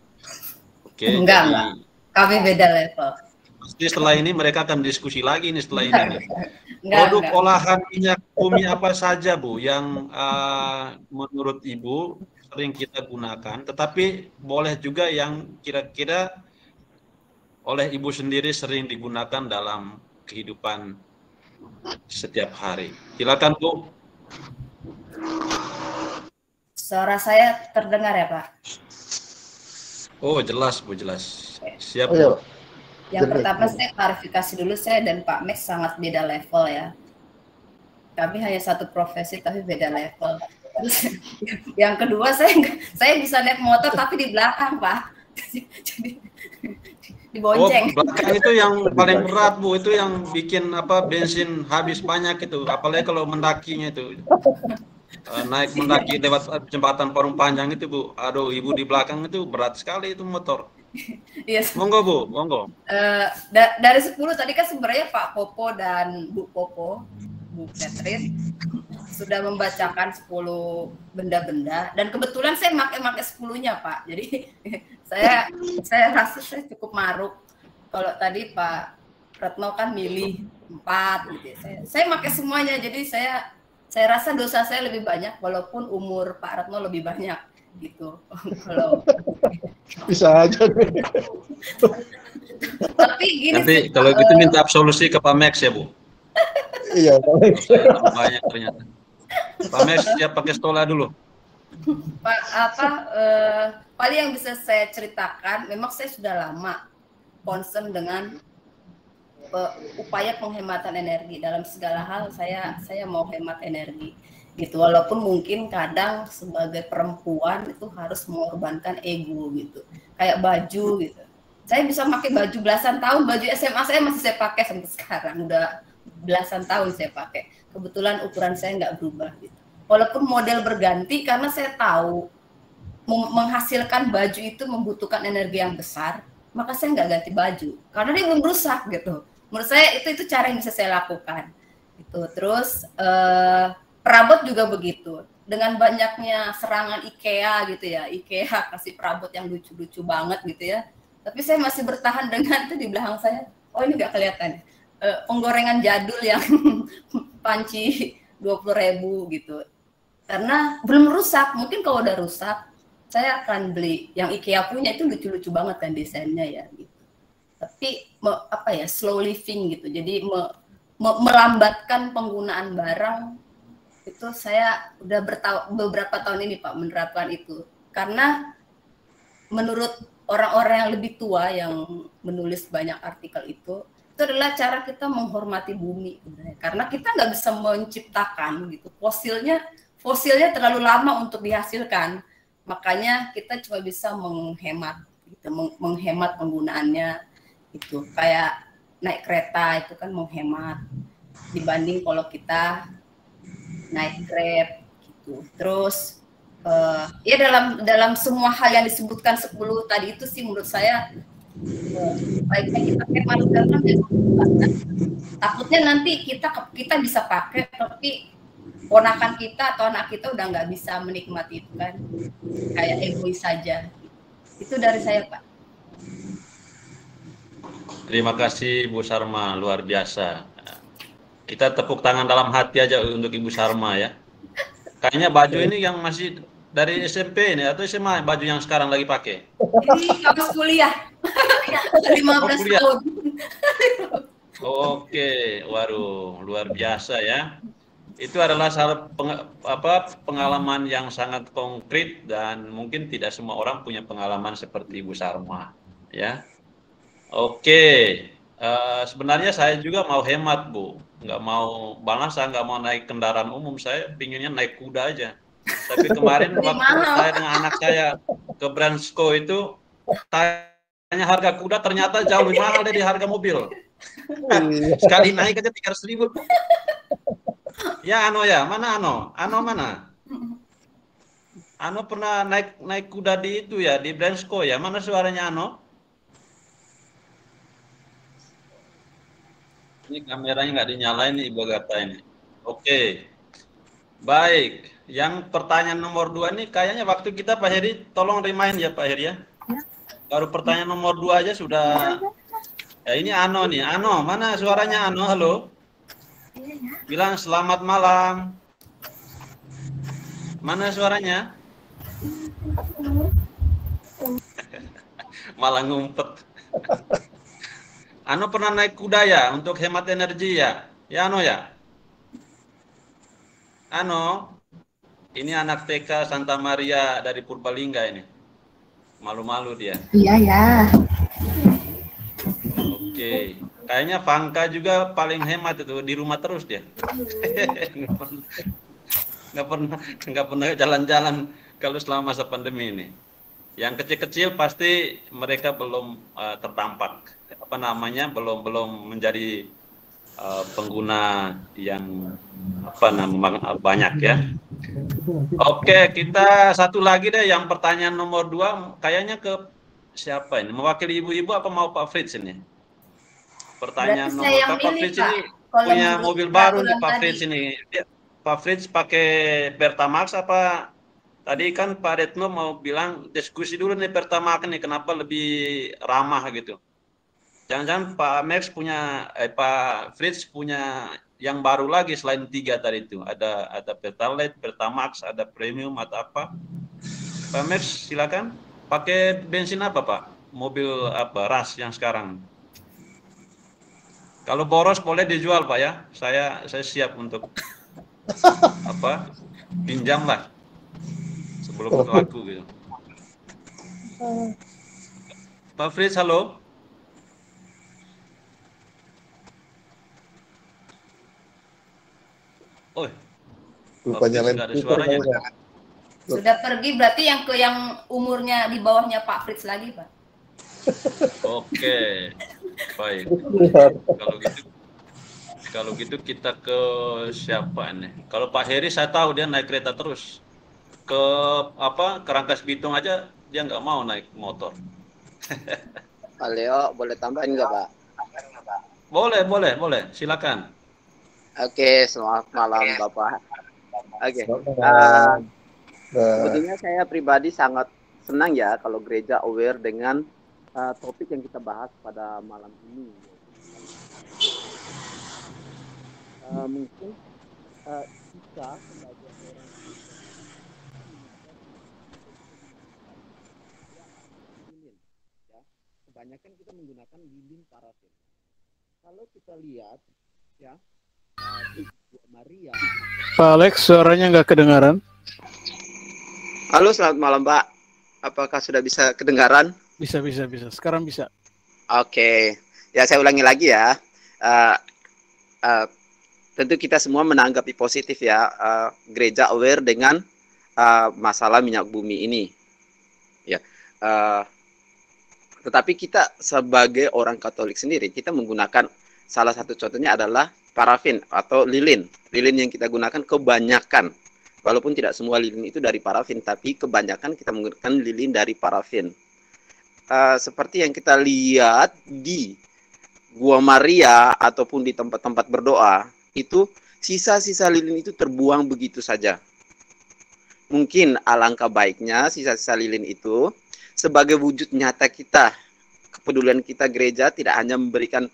Oke. Enggak. Kami beda level. Pasti setelah ini mereka akan diskusi lagi nih setelah ini. Produk olahan minyak bumi apa saja Bu yang menurut Ibu sering kita gunakan, tetapi boleh juga yang kira-kira oleh Ibu sendiri sering digunakan dalam kehidupan setiap hari. Silakan Bu. Suara saya terdengar ya Pak? Oh jelas Bu, jelas. Siap Bu. Yang pertama saya klarifikasi dulu, saya dan Pak Max sangat beda level ya. Kami hanya satu profesi tapi beda level. Terus yang kedua saya bisa naik motor tapi di belakang Pak. Jadi dibonceng. Oh, belakang itu yang paling berat Bu, itu yang bikin bensin habis banyak itu, apalagi kalau mendakinya itu. Naik mendaki lewat jembatan Parung Panjang itu Bu. Aduh, Ibu di belakang itu berat sekali itu motor. Yes. Monggo Bu, monggo. Dari 10 tadi kan sebenarnya Pak Popo dan Bu Popo, Bu Catherine sudah membacakan 10 benda-benda dan kebetulan saya pakai 10-nya Pak. Jadi saya rasa saya cukup maruk. Kalau tadi Pak Retno kan milih 4 gitu ya. Saya pakai semuanya, jadi saya rasa dosa saya lebih banyak walaupun umur Pak Retno lebih banyak gitu. Kalau bisa aja nih. Tapi gini nanti kalau gitu minta absolusi ke Pak Max ya Bu. Iya Pak Max. Banyak ternyata. Pak Max siap pakai stola dulu. Pak paling yang bisa saya ceritakan, memang saya sudah lama concern dengan upaya penghematan energi dalam segala hal. Saya mau hemat energi gitu, walaupun mungkin kadang sebagai perempuan itu harus mengorbankan ego gitu, kayak baju gitu. Saya bisa pakai baju belasan tahun, baju SMA saya masih saya pakai sampai sekarang, udah belasan tahun saya pakai. Kebetulan ukuran saya nggak berubah gitu, walaupun model berganti, karena saya tahu menghasilkan baju itu membutuhkan energi yang besar, maka saya nggak ganti baju karena dia belum rusak gitu. Menurut saya itu cara yang bisa saya lakukan gitu. Terus perabot juga begitu, dengan banyaknya serangan IKEA gitu ya, IKEA kasih perabot yang lucu-lucu banget gitu ya, tapi saya masih bertahan dengan itu di belakang saya, oh ini nggak kelihatan, penggorengan jadul yang panci 20.000 gitu, karena belum rusak. Mungkin kalau udah rusak saya akan beli yang IKEA punya, itu lucu-lucu banget kan desainnya ya gitu. Tapi slow living gitu, jadi melambatkan penggunaan barang. Itu saya udah beberapa tahun ini Pak menerapkan itu, karena menurut orang-orang yang lebih tua yang menulis banyak artikel itu adalah cara kita menghormati bumi, karena kita nggak bisa menciptakan gitu, fosilnya terlalu lama untuk dihasilkan, makanya kita cuma bisa menghemat gitu, menghemat penggunaannya itu. Kayak naik kereta itu kan menghemat dibanding kalau kita naik Grab gitu. Terus ya dalam semua hal yang disebutkan 10 tadi itu sih menurut saya baiknya kita hemat, karena takutnya nanti kita bisa pakai tapi ponakan kita atau anak kita udah nggak bisa menikmati itu kan, kayak egois saja. Itu dari saya Pak. Terima kasih Bu Sarma, luar biasa. Kita tepuk tangan dalam hati aja untuk Ibu Sarma ya. Kayaknya baju ini yang masih dari SMP ini atau SMA, baju yang sekarang lagi pakai? Ini kampus kuliah. 15 tahun. Oke, waduh, luar biasa ya. Itu adalah salah pengalaman yang sangat konkret, dan mungkin tidak semua orang punya pengalaman seperti Ibu Sarma ya. Oke. Sebenarnya saya juga mau hemat Bu, nggak mau saya nggak mau naik kendaraan umum, saya pinginnya naik kuda aja. Tapi kemarin waktu saya dengan anak saya ke Bransko itu, tanya harga kuda ternyata jauh lebih mahal dari harga mobil. Sekali naik aja 300.000. Ya Ano ya, mana Ano? Ano mana? Ano pernah naik kuda di itu ya, di Bransko ya? Mana suaranya Ano? Ini kameranya nggak dinyalain nih Ibu Agatha ini. Oke. Baik. Yang pertanyaan nomor 2 ini kayaknya waktu kita Pak Heri, tolong remind ya Pak Heri ya. Baru pertanyaan nomor 2 aja sudah. Ya ini Ano nih. Ano, mana suaranya Ano? Halo. Bilang selamat malam. Mana suaranya? Malah ngumpet. Ano pernah naik kuda ya untuk hemat energi ya? Ya Ano ya? Ano, ini anak TK Santa Maria dari Purbalingga ini. Malu-malu dia. Iya ya. Oke. Kayaknya Fangka juga paling hemat itu, di rumah terus dia. Nggak pernah jalan-jalan kalau selama masa pandemi ini. Yang kecil-kecil pasti mereka belum terdampak, belum menjadi pengguna yang banyak ya. Oke, kita satu lagi deh, yang pertanyaan nomor 2 kayaknya ke siapa ini? Mewakili ibu-ibu apa mau Pak Fritz ini? Pertanyaan nomor Pak Fritz ini punya mobil baru nih Pak Fritz ini. Pak Fritz pakai Pertamax apa? Tadi kan Pak Retno mau bilang diskusi dulu nih Pertamax nih, kenapa lebih ramah gitu. Jangan-jangan Pak Fritz punya yang baru lagi selain 3 tadi itu. Ada Pertalite, Pertamax, ada Premium atau apa? Pak Max silakan. Pakai bensin apa Pak? Mobil apa? RAS yang sekarang. Kalau boros boleh dijual Pak ya. Saya siap untuk pinjam lah sebelum laku gitu. Pak Fritz, halo. Oh, Lupa nyalain nggak ada speaker suaranya. kalau nggak. Sudah pergi, berarti yang umurnya di bawahnya Pak Fritz lagi, Pak. Oke, baik. Kalau gitu kita ke siapa nih? Kalau Pak Heri saya tahu dia naik kereta terus. Ke apa? Ke Rangkas Bitung aja dia nggak mau naik motor. Pak Leo, boleh tambahin nggak, Pak? Boleh. Silakan. Oke, selamat malam, Bapak. Oke. Sebetulnya saya pribadi sangat senang ya kalau gereja aware dengan topik yang kita bahas pada malam ini. Mungkin kita sebagai orang lilin, ya, kebanyakan kita menggunakan lilin parafin. Kalau kita lihat, ya, di Maria. Pak Alex, suaranya nggak kedengaran. Halo, selamat malam, Pak. Apakah sudah bisa kedengaran? Bisa. Sekarang bisa. Oke. Ya, saya ulangi lagi ya. Tentu kita semua menanggapi positif ya. Gereja aware dengan masalah minyak bumi ini. Ya. Tetapi kita sebagai orang Katolik sendiri, kita menggunakan salah satu contohnya adalah parafin atau lilin. Lilin yang kita gunakan kebanyakan, walaupun tidak semua lilin itu dari parafin, tapi kebanyakan kita menggunakan lilin dari parafin. Seperti yang kita lihat di Gua Maria ataupun di tempat-tempat berdoa, itu sisa-sisa lilin itu terbuang begitu saja. Mungkin alangkah baiknya sisa-sisa lilin itu sebagai wujud nyata kita, kepedulian kita gereja tidak hanya memberikan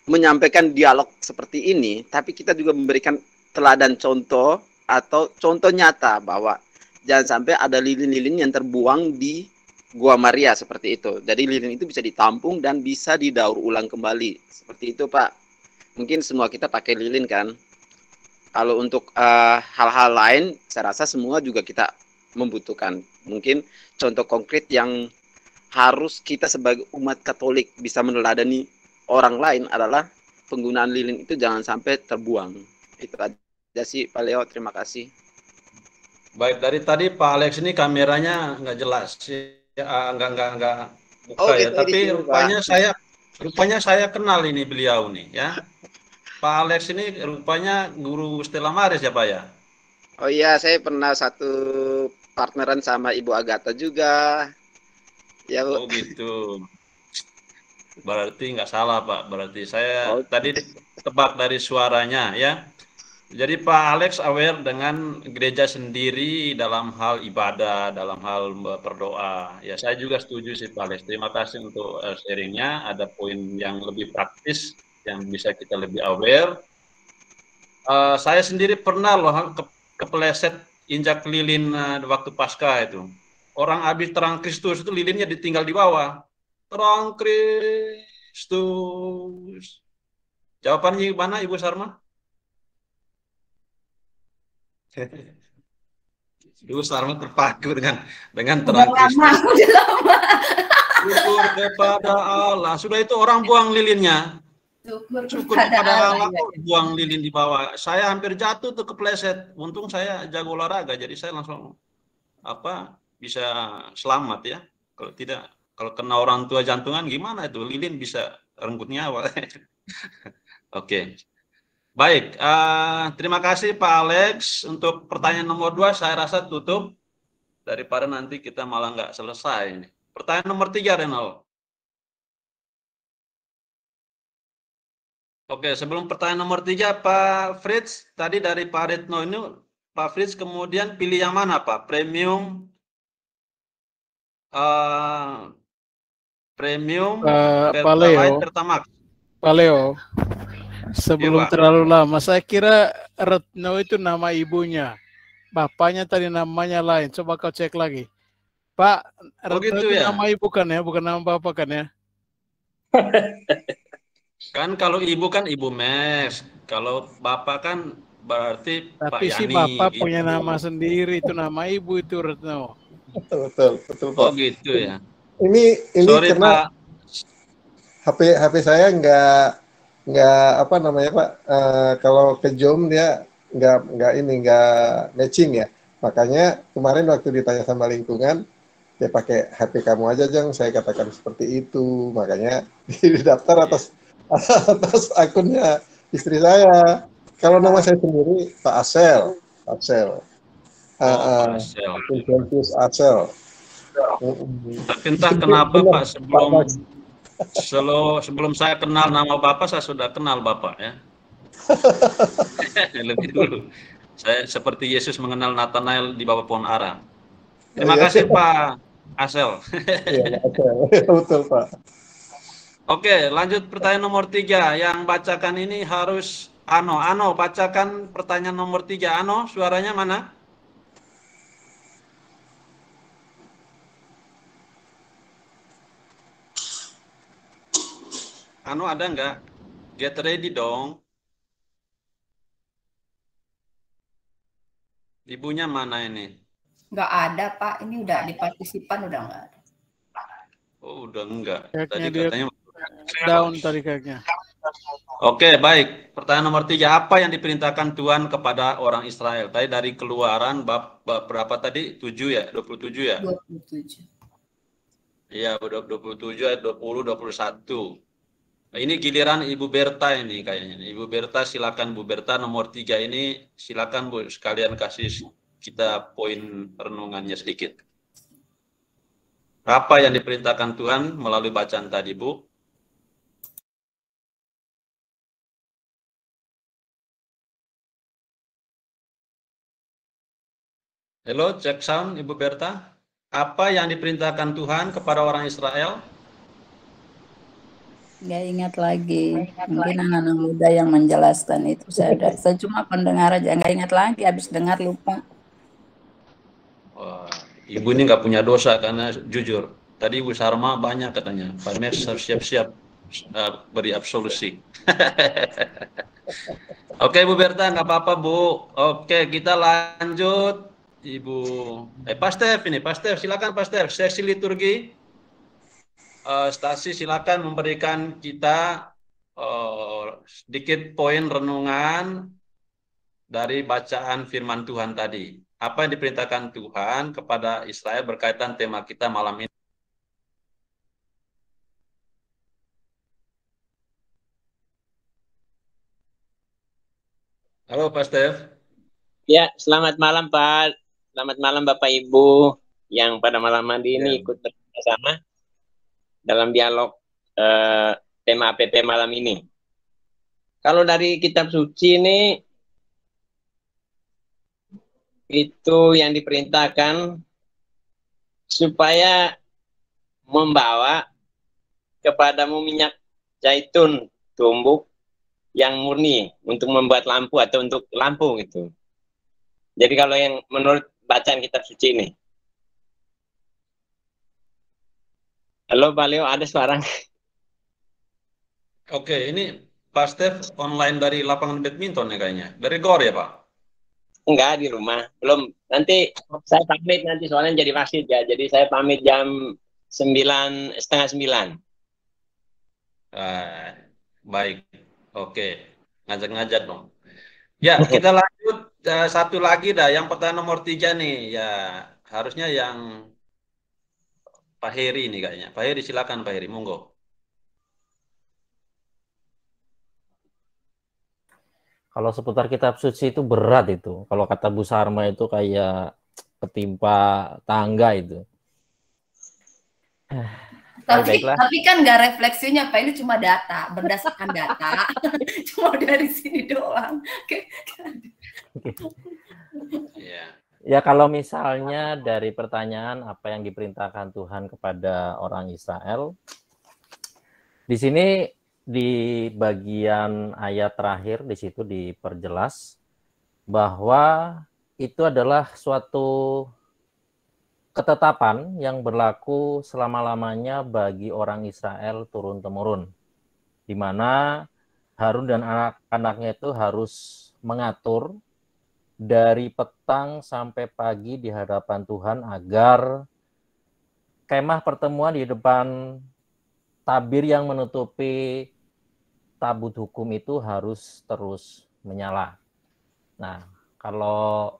menyampaikan dialog seperti ini, tapi kita juga memberikan teladan contoh atau contoh nyata bahwa jangan sampai ada lilin-lilin yang terbuang di Gua Maria seperti itu. Jadi lilin itu bisa ditampung dan bisa didaur ulang kembali. Seperti itu, Pak. Mungkin semua kita pakai lilin kan. Kalau untuk hal-hal lain, saya rasa semua juga kita membutuhkan. Mungkin contoh konkret yang harus kita sebagai umat Katolik bisa meneladani orang lain adalah penggunaan lilin itu jangan sampai terbuang. Itu aja sih, Pak Leo. Terima kasih. Baik, dari tadi Pak Alex ini kameranya nggak jelas, ya, nggak buka ya. Gitu, Tapi rupanya saya kenal ini beliau nih, ya. Pak Alex ini rupanya guru Stella Maris ya, Pak ya? Oh iya, saya pernah satu partneran sama Ibu Agatha juga. Ya, Bu. Oh gitu. Berarti nggak salah, Pak. Berarti saya tadi tebak dari suaranya, ya. Jadi Pak Alex aware dengan gereja sendiri dalam hal ibadah, dalam hal berdoa. Ya, saya juga setuju sih Pak Alex. Terima kasih untuk sharingnya. Ada poin yang lebih praktis yang bisa kita lebih aware. Saya sendiri pernah loh kepleset injak lilin waktu Paskah itu. Orang habis terang Kristus itu lilinnya ditinggal di bawah. Terang Kristus. Jawabannya gimana, Ibu Sarma? Ibu Sarma terpaku dengan terang Kristus. Syukur kepada Allah. Sudah itu orang buang lilinnya. Syukur kepada Allah, buang lilin di bawah. Saya hampir jatuh tuh kepleset. Untung saya jago olahraga, jadi saya langsung bisa selamat ya. Kalau tidak, kalau kena orang tua jantungan gimana itu? Lilin bisa renggut nyawa. Oke. Baik, terima kasih Pak Alex. Untuk pertanyaan nomor 2 saya rasa tutup daripada nanti kita malah nggak selesai. Pertanyaan nomor 3, Renal. Oke, sebelum pertanyaan nomor 3, Pak Fritz, tadi dari Pak Retno ini, Pak Fritz kemudian pilih yang mana, Pak? Premium, Pak Leo, Pertamax. Pak Leo, sebelum terlalu lama, saya kira Retno itu nama ibunya. Bapaknya tadi namanya lain. Coba kau cek lagi. Pak, Retno itu ya? Nama ibu kan ya, bukan nama bapak kan ya? Kan kalau ibu kan Ibu Mes, kalau bapak kan berarti tapi Pak Yani. Si bapak gitu. Punya nama sendiri, itu nama ibu itu Retno. Betul Pak. Oh gitu ya. Ini sorry, karena Pak. HP saya apa namanya Pak, kalau ke Jom dia nggak matching ya. Makanya kemarin waktu ditanya sama lingkungan, ya pakai HP kamu aja Jeng, saya katakan seperti itu. Makanya didaftar atas akunnya istri saya. Kalau nama saya sendiri Pak Asel. Vincentius Asel. Tapi entah kenapa Pak, sebelum saya kenal nama Bapak, saya sudah kenal Bapak ya. Lebih dulu. Saya seperti Yesus mengenal Nathanael di bawah pohon ara. Terima kasih Pak Asel. Iya, betul Pak. Oke, lanjut pertanyaan nomor 3. Yang bacakan ini harus Ano. Ano, bacakan pertanyaan nomor 3. Ano, suaranya mana? Ano ada nggak? Get ready dong. Ibunya mana ini? Nggak ada Pak, ini udah di partisipan udah nggak ada. Oh, udah enggak. Kayaknya Tadi katanya down tadi kayaknya. Oke, baik. Pertanyaan nomor 3. Apa yang diperintahkan Tuhan kepada orang Israel? Tadi dari Keluaran bab berapa tadi? 7 ya? 27 ya? 27. Iya, 27 ayat 20 21. Nah, ini giliran Ibu Berta ini kayaknya. Ibu Berta, silakan Bu Berta nomor 3 ini, silakan Bu, sekalian kasih kita poin renungannya sedikit. Apa yang diperintahkan Tuhan melalui bacaan tadi, Bu? Halo, cek sound Ibu Berta. Apa yang diperintahkan Tuhan kepada orang Israel? Nggak ingat lagi. Mungkin anak-anak muda yang menjelaskan itu. Saya cuma pendengar aja, nggak ingat lagi. Habis dengar lupa. Wah, Ibu ini nggak punya dosa karena jujur. Tadi Ibu Sarma banyak katanya. Pak Mes harus siap-siap beri absolusi. Oke, Ibu Berta, nggak apa-apa, Bu. Oke, kita lanjut. Ibu, Pak Stef ini, Pak Stef, silakan Pak Stef, sesi liturgi. Stasi silakan memberikan kita sedikit poin renungan dari bacaan firman Tuhan tadi. Apa yang diperintahkan Tuhan kepada Israel berkaitan tema kita malam ini? Halo Pak Stef. Ya, selamat malam Pak. Selamat malam Bapak Ibu yang pada malam hari ini ikut bersama dalam dialog tema APP malam ini. Kalau dari kitab suci ini, itu yang diperintahkan supaya membawa kepadamu minyak zaitun tumbuk yang murni untuk membuat lampu atau untuk lampu gitu. Jadi kalau yang menurut bacaan kitab suci ini. Halo Pak Leo, ada suara? Oke, ini Pak Stef online dari lapangan badminton ya kayaknya. Dari GOR ya Pak? Enggak, di rumah. Belum. Nanti saya pamit nanti soalnya jadi wasit ya. Jadi saya pamit jam 8:30. Baik. Oke. Ngajak-ngajak dong. Ya, kita lanjut satu lagi dah. Yang pertanyaan nomor 3 nih. Ya, harusnya yang Pak Heri ini kayaknya. Pak Heri, silakan Pak Heri, monggo. Kalau seputar kitab suci itu berat itu. Kalau kata Bu Sarma itu kayak ketimpa tangga itu. Tapi kan nggak refleksinya Pak, ini cuma data, berdasarkan data. Cuma dari sini doang. Ya kalau misalnya dari pertanyaan apa yang diperintahkan Tuhan kepada orang Israel, di sini di bagian ayat terakhir di situ diperjelas bahwa itu adalah suatu ketetapan yang berlaku selama-lamanya bagi orang Israel turun-temurun, di mana Harun dan anak-anaknya itu harus mengatur dari petang sampai pagi di hadapan Tuhan agar kemah pertemuan di depan tabir yang menutupi tabut hukum itu harus terus menyala. Nah, kalau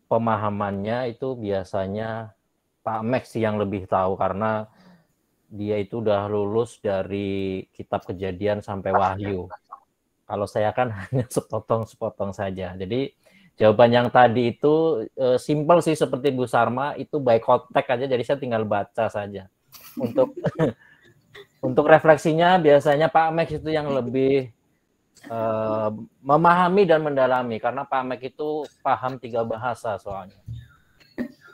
pemahamannya itu biasanya Pak Max yang lebih tahu karena dia itu udah lulus dari kitab Kejadian sampai Wahyu. Kalau saya kan hanya sepotong-sepotong saja. Jadi jawaban yang tadi itu simpel sih seperti Bu Sarma, itu by contact aja, jadi saya tinggal baca saja. Untuk untuk refleksinya biasanya Pak Max itu yang lebih memahami dan mendalami, karena Pak Max itu paham 3 bahasa soalnya.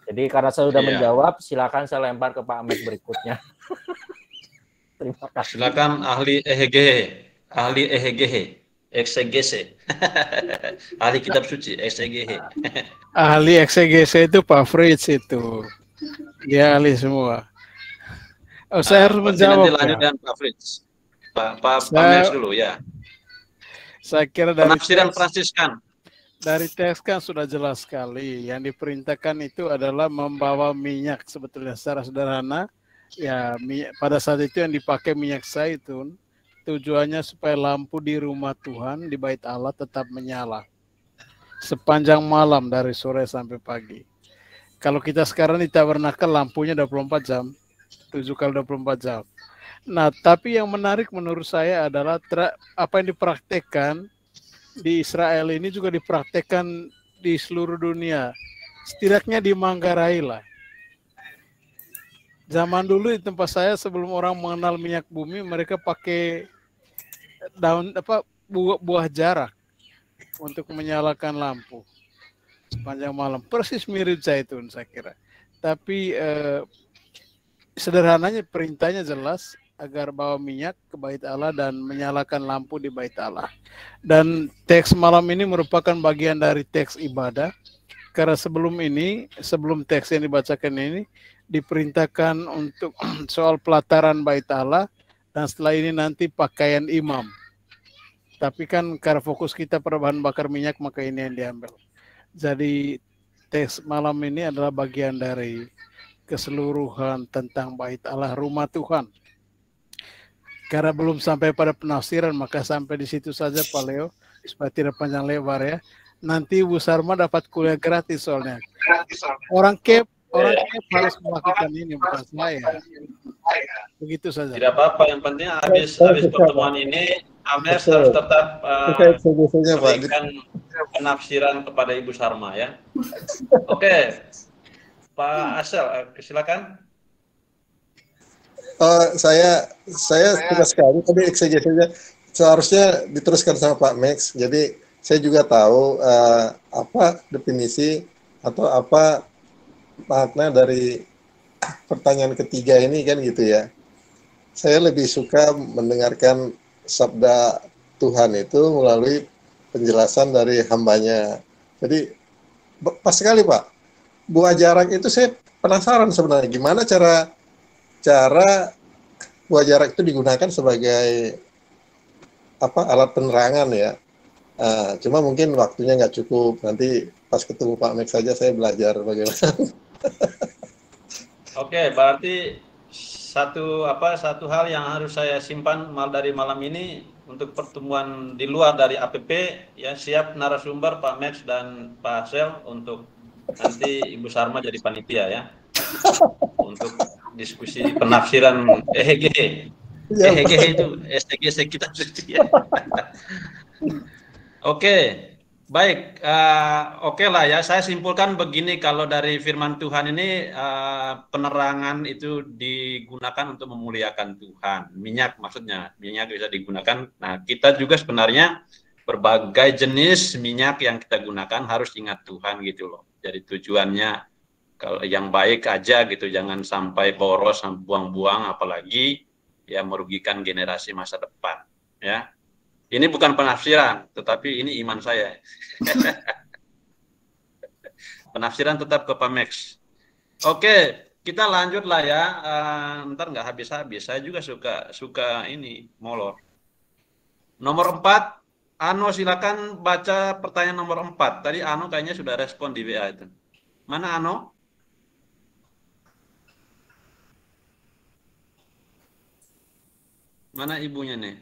Jadi karena saya sudah menjawab, silakan saya lempar ke Pak Max berikutnya. Terima kasih. Silakan ahli EHGH, eksegese. Ahli kitab suci, eksegese. Ahli eksegese itu Pak Fritz itu. Dia ahli semua. Oh, saya harus menjawab. Nanti lanjut dengan Pak Fritz. Pak Max dulu ya. Saya kira dari penafsiran Fransiskan. Dari teks kan sudah jelas sekali. Yang diperintahkan itu adalah membawa minyak sebetulnya secara sederhana. Ya, pada saat itu yang dipakai minyak zaitun, tujuannya supaya lampu di rumah Tuhan, di bait Allah tetap menyala. Sepanjang malam dari sore sampai pagi. Kalau kita sekarang di tabernakel lampunya 24 jam. 7 kali 24 jam. Nah, tapi yang menarik menurut saya adalah apa yang dipraktekkan di Israel ini juga dipraktekkan di seluruh dunia. Setidaknya di Manggarai lah. Zaman dulu di tempat saya sebelum orang mengenal minyak bumi, mereka pakai buah jarak untuk menyalakan lampu sepanjang malam. Persis mirip zaitun saya kira. Tapi sederhananya perintahnya jelas, agar bawa minyak ke bait Allah dan menyalakan lampu di bait Allah. Dan teks malam ini merupakan bagian dari teks ibadah, karena sebelum teks yang dibacakan ini diperintahkan untuk soal pelataran bait Allah, dan setelah ini nanti pakaian imam. Tapi kan karena fokus kita pada bahan bakar minyak, maka ini yang diambil. Jadi teks malam ini adalah bagian dari keseluruhan tentang bait Allah, rumah Tuhan. Karena belum sampai pada penafsiran, maka sampai di situ saja Pak Leo, supaya tidak panjang lebar ya. Nanti Bu Sarma dapat kuliah gratis soalnya. Orang Cape harus melakukan ini, bukan saya. Begitu saja. Tidak apa-apa, yang penting habis pertemuan ini, Ames harus tetap memberikan penafsiran kepada Ibu Sarma ya. Oke, Pak Asel, silakan. Saya suka sekali tadi eksegesinya, seharusnya diteruskan sama Pak Max. Jadi saya juga tahu apa definisi atau apa makna dari pertanyaan ketiga ini kan gitu ya. Saya lebih suka mendengarkan sabda Tuhan itu melalui penjelasan dari hambanya. Jadi pas sekali Pak, buah jarak itu saya penasaran sebenarnya gimana cara buah jarak itu digunakan sebagai alat penerangan ya. Cuma mungkin waktunya nggak cukup. Nanti pas ketemu Pak Max saja saya belajar bagaimana. Oke, berarti satu hal yang harus saya simpan dari malam ini untuk pertemuan di luar dari APP ya, siap narasumber Pak Max dan Pak Asel untuk nanti Ibu Sarma jadi panitia ya. Untuk diskusi penafsiran EHGH. EHGH itu STGC kita suci ya. Oke, baik. Oke lah ya, saya simpulkan begini, kalau dari firman Tuhan ini penerangan itu digunakan untuk memuliakan Tuhan. Minyak maksudnya, minyak bisa digunakan. Nah, kita juga sebenarnya berbagai jenis minyak yang kita gunakan harus ingat Tuhan gitu loh. Jadi tujuannya kalau yang baik aja gitu, jangan sampai boros, buang-buang, apalagi ya merugikan generasi masa depan ya. Ini bukan penafsiran, tetapi ini iman saya. Penafsiran tetap ke Pak Max. Oke, kita lanjut lah ya. Ntar nggak habis-habis. Saya juga suka ini molor. Nomor 4, Ano silakan baca pertanyaan nomor 4. Tadi Ano kayaknya sudah respon di WA itu. Mana Ano? Mana ibunya nih?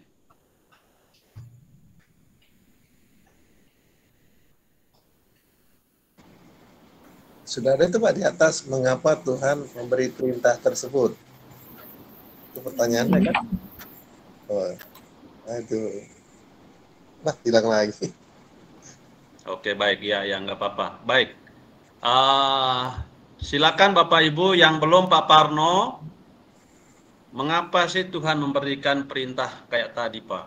Sudah ada itu Pak di atas, mengapa Tuhan memberi perintah tersebut? Itu pertanyaannya kan? Oh, nah itu. Nah, hilang lagi. Oke, baik ya, nggak apa-apa. Baik. Silakan Bapak Ibu yang belum, Pak Parno. Mengapa sih Tuhan memberikan perintah kayak tadi, Pak?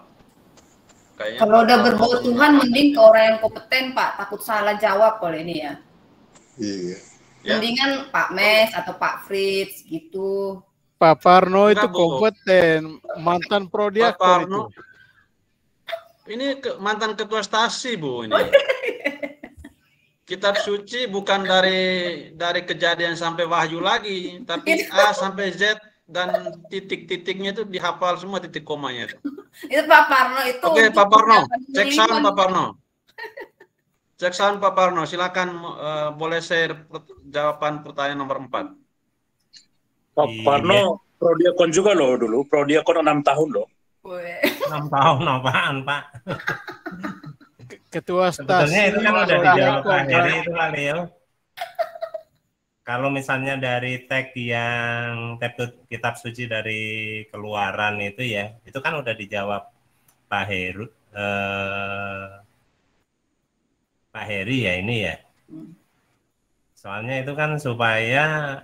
Kayaknya Kalau Pak udah Parno berbau belum Tuhan, ya. mending ke orang yang kompeten, Pak. Takut salah jawab kalau ini ya. Iya. Mendingan Pak Mes atau Pak Fritz gitu. Pak Parno itu Enggak, Bu. kompeten, mantan Pak prodiaktor Parno, itu. ini mantan ketua stasi, Bu, ini. Kitab suci bukan dari Kejadian sampai Wahyu lagi, tapi A sampai Z dan titik-titiknya itu dihafal semua, titik komanya itu. Itu Pak Parno itu. Oke, untuk Pak Parno, menyiapkan cek sound pilihan. Pak Parno. Cek sound Pak Parno, silakan boleh share jawaban pertanyaan nomor 4. Pak Parno prodiakon juga loh dulu, prodiakon 6 tahun loh. 6 tahun apaan, Pak? Ketua Sebetulnya stasi. itu kan udah dijawab Pak prodiakon, Heri Pak. itu lah, Leo. Kalau misalnya dari tag yang tab kitab suci dari Keluaran itu ya, itu kan udah dijawab Pak Heru, Pak Heri ya ini ya. Soalnya itu kan supaya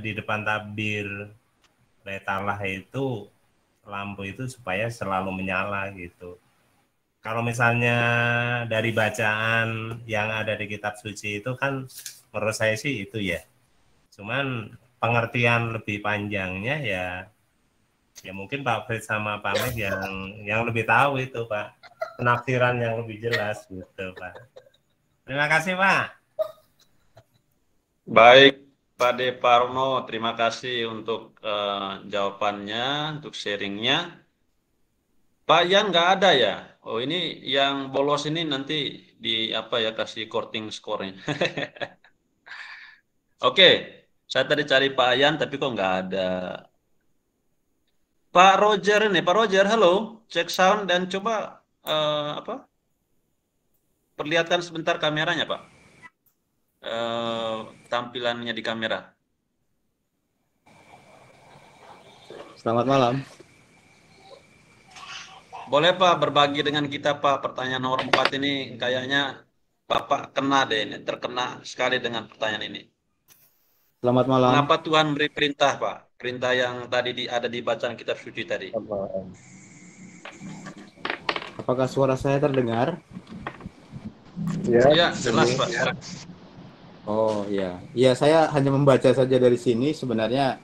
di depan tabir letalah itu lampu itu supaya selalu menyala gitu. Kalau misalnya dari bacaan yang ada di kitab suci itu kan menurut saya sih itu ya. Cuman pengertian lebih panjangnya ya mungkin Pak Fritz sama Pak Meg yang lebih tahu itu Pak. Penafsiran yang lebih jelas gitu Pak. Terima kasih Pak. Baik, Pak De Parno, terima kasih untuk jawabannya, untuk sharingnya. Pak Yan nggak ada ya? Oh ini yang bolos ini nanti di apa ya, kasih korting skornya. Oke, saya tadi cari Pak Yan tapi kok nggak ada. Pak Roger ini, Pak Roger, halo, cek sound dan coba perlihatkan sebentar kameranya Pak. Tampilannya di kamera. Selamat malam. Boleh Pak berbagi dengan kita Pak, pertanyaan nomor 4 ini kayaknya Bapak kena deh ini, terkena sekali dengan pertanyaan ini. Selamat malam. Mengapa Tuhan beri perintah Pak? Perintah yang tadi ada di bacaan kitab suci tadi. Apakah suara saya terdengar? Ya, jelas Pak. Oh ya, ya saya hanya membaca saja dari sini. Sebenarnya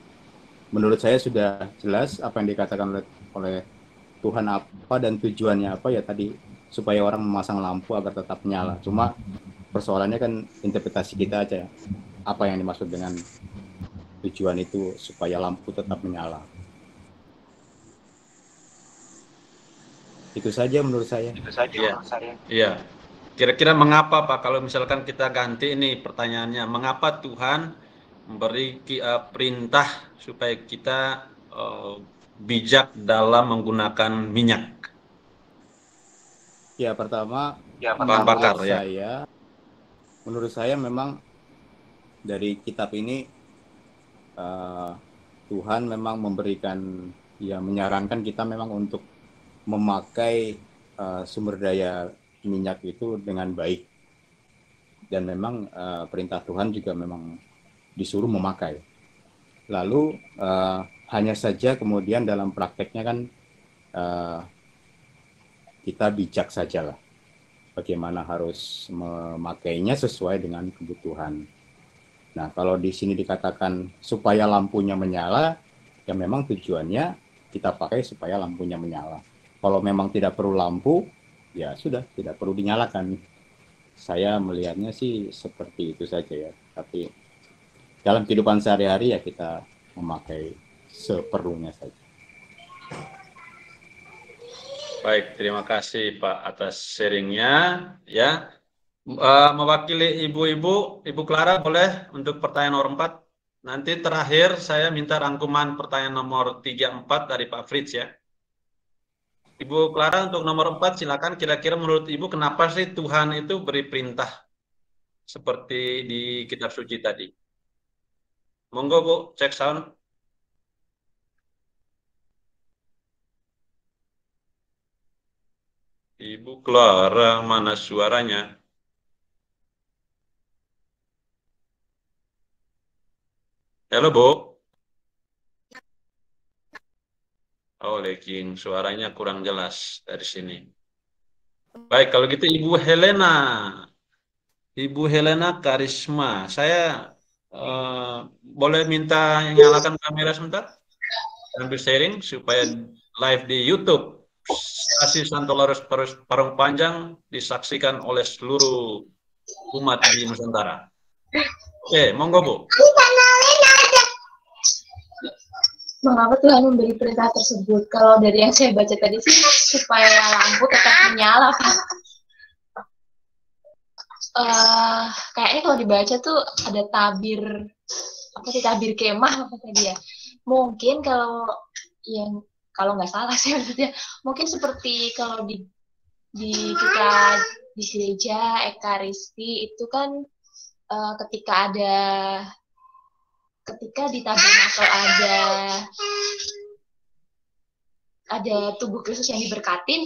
menurut saya sudah jelas apa yang dikatakan oleh Tuhan apa dan tujuannya apa ya tadi, supaya orang memasang lampu agar tetap nyala. Cuma persoalannya kan interpretasi kita aja, apa yang dimaksud dengan tujuan itu supaya lampu tetap menyala. Itu saja menurut saya. Iya. Kira-kira mengapa Pak, kalau misalkan kita ganti ini pertanyaannya, mengapa Tuhan memberi perintah supaya kita bijak dalam menggunakan minyak? Ya pertama, bahan bakar ya. Menurut saya memang dari kitab ini Tuhan memang memberikan, ya menyarankan kita memang untuk memakai sumber daya minyak itu dengan baik, dan memang perintah Tuhan juga memang disuruh memakai. Lalu hanya saja kemudian dalam prakteknya kan kita bijak sajalah bagaimana harus memakainya sesuai dengan kebutuhan. Nah, kalau di sini dikatakan supaya lampunya menyala, ya memang tujuannya kita pakai supaya lampunya menyala. Kalau memang tidak perlu lampu, ya sudah tidak perlu dinyalakan. Saya melihatnya sih seperti itu saja ya. Tapi dalam kehidupan sehari-hari ya kita memakai seperlunya saja. Baik, terima kasih Pak atas sharingnya ya. Mewakili ibu-ibu, Ibu Clara boleh untuk pertanyaan nomor 4. Nanti terakhir saya minta rangkuman pertanyaan nomor 3, 4 dari Pak Fritz ya. Ibu Clara untuk nomor 4 silakan, kira-kira menurut Ibu kenapa sih Tuhan itu beri perintah seperti di kitab suci tadi. Monggo Bu, cek sound. Ibu Clara, mana suaranya? Halo Bu. Oh, Leking, suaranya kurang jelas dari sini. Baik, kalau gitu Ibu Helena. Ibu Helena Karisma. Saya boleh minta nyalakan kamera sebentar? Sambil sharing supaya live di YouTube. Stasi Santolarus Parung Panjang disaksikan oleh seluruh umat di Nusantara. Oke, monggo Bu. Mengapa Tuhan memberi perintah tersebut? Kalau dari yang saya baca tadi sih supaya lampu tetap menyala, Pak. Kayaknya kalau dibaca tuh ada tabir apa sih, tabir kemah apa tadi ya? Mungkin kalau nggak salah sih maksudnya, mungkin seperti kalau di kita di gereja ekaristi itu kan ketika di tabernakel ada tubuh Kristus yang diberkatin,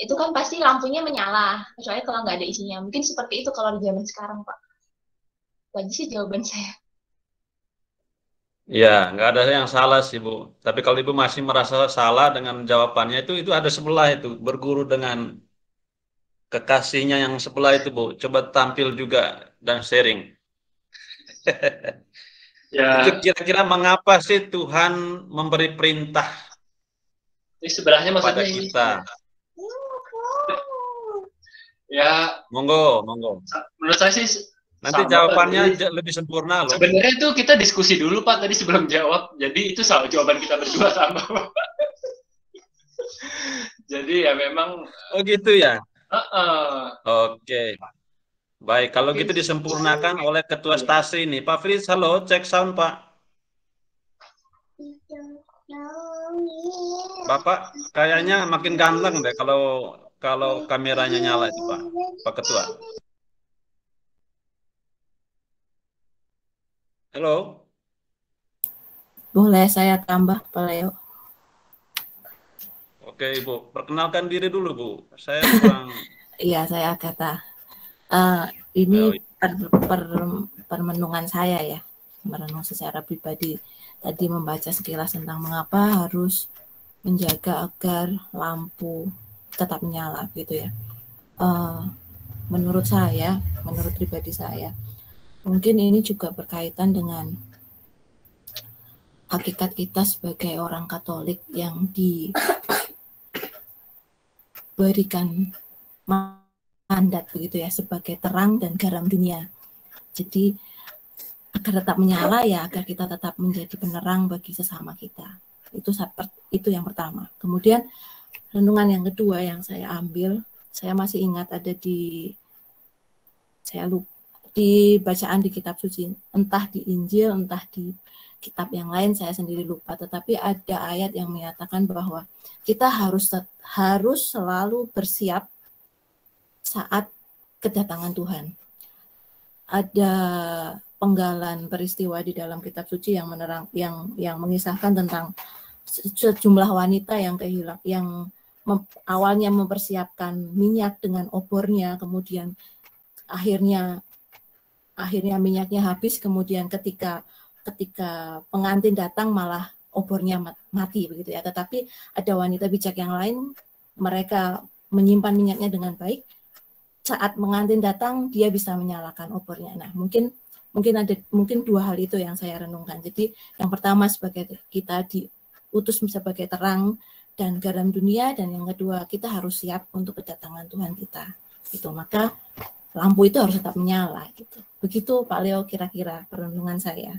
itu kan pasti lampunya menyala, kecuali kalau nggak ada isinya. Mungkin seperti itu kalau di zaman sekarang, Pak. Itu aja sih jawaban saya. Ya, nggak ada yang salah sih Bu. Tapi kalau Ibu masih merasa salah dengan jawabannya itu ada sebelah itu, berguru dengan kekasihnya yang sebelah itu Bu. Coba tampil juga dan sharing. Ya. Itu kira-kira mengapa sih Tuhan memberi perintah Ini sebelahnya pada maksudnya ini. kita? Ya, Monggo. menurut saya sih Nanti sama, jawabannya Pak. lebih sempurna loh. Sebenarnya itu kita diskusi dulu Pak tadi sebelum jawab. Jadi itu jawaban kita berdua sama. Jadi ya memang. Oh gitu ya. Oke. Baik, kalau gitu disempurnakan oleh Ketua Stasi ini. Pak Fritz, halo, cek sound Pak. Bapak kayaknya makin ganteng deh kalau kameranya nyala itu Pak Ketua. Halo. Boleh saya tambah, Pak Leo? Oke, Ibu. Perkenalkan diri dulu, Bu. Saya kurang... Iya, saya Agatha. Ini permenungan saya ya, merenung secara pribadi. Tadi membaca sekilas tentang mengapa harus menjaga agar lampu tetap menyala gitu ya. Menurut pribadi saya, mungkin ini juga berkaitan dengan hakikat kita sebagai orang Katolik yang diberikan mandat begitu ya, sebagai terang dan garam dunia. Jadi agar tetap menyala ya, agar kita tetap menjadi penerang bagi sesama kita. Itu yang pertama. Kemudian renungan yang kedua yang saya ambil, saya masih ingat ada di bacaan di kitab suci, entah di Injil, entah di kitab yang lain, saya sendiri lupa, tetapi ada ayat yang menyatakan bahwa kita harus selalu bersiap saat kedatangan Tuhan. Ada penggalan peristiwa di dalam kitab suci yang yang mengisahkan tentang sejumlah wanita yang awalnya mempersiapkan minyak dengan obornya, kemudian akhirnya minyaknya habis, kemudian ketika pengantin datang malah obornya mati begitu ya. Tetapi ada wanita bijak yang lain, mereka menyimpan minyaknya dengan baik. Saat pengantin datang, dia bisa menyalakan obornya. Nah, mungkin dua hal itu yang saya renungkan. Jadi yang pertama sebagai kita diutus sebagai terang dan garam dunia, dan yang kedua kita harus siap untuk kedatangan Tuhan kita. Itu maka lampu itu harus tetap menyala gitu. Begitu Pak Leo kira-kira perenungan saya.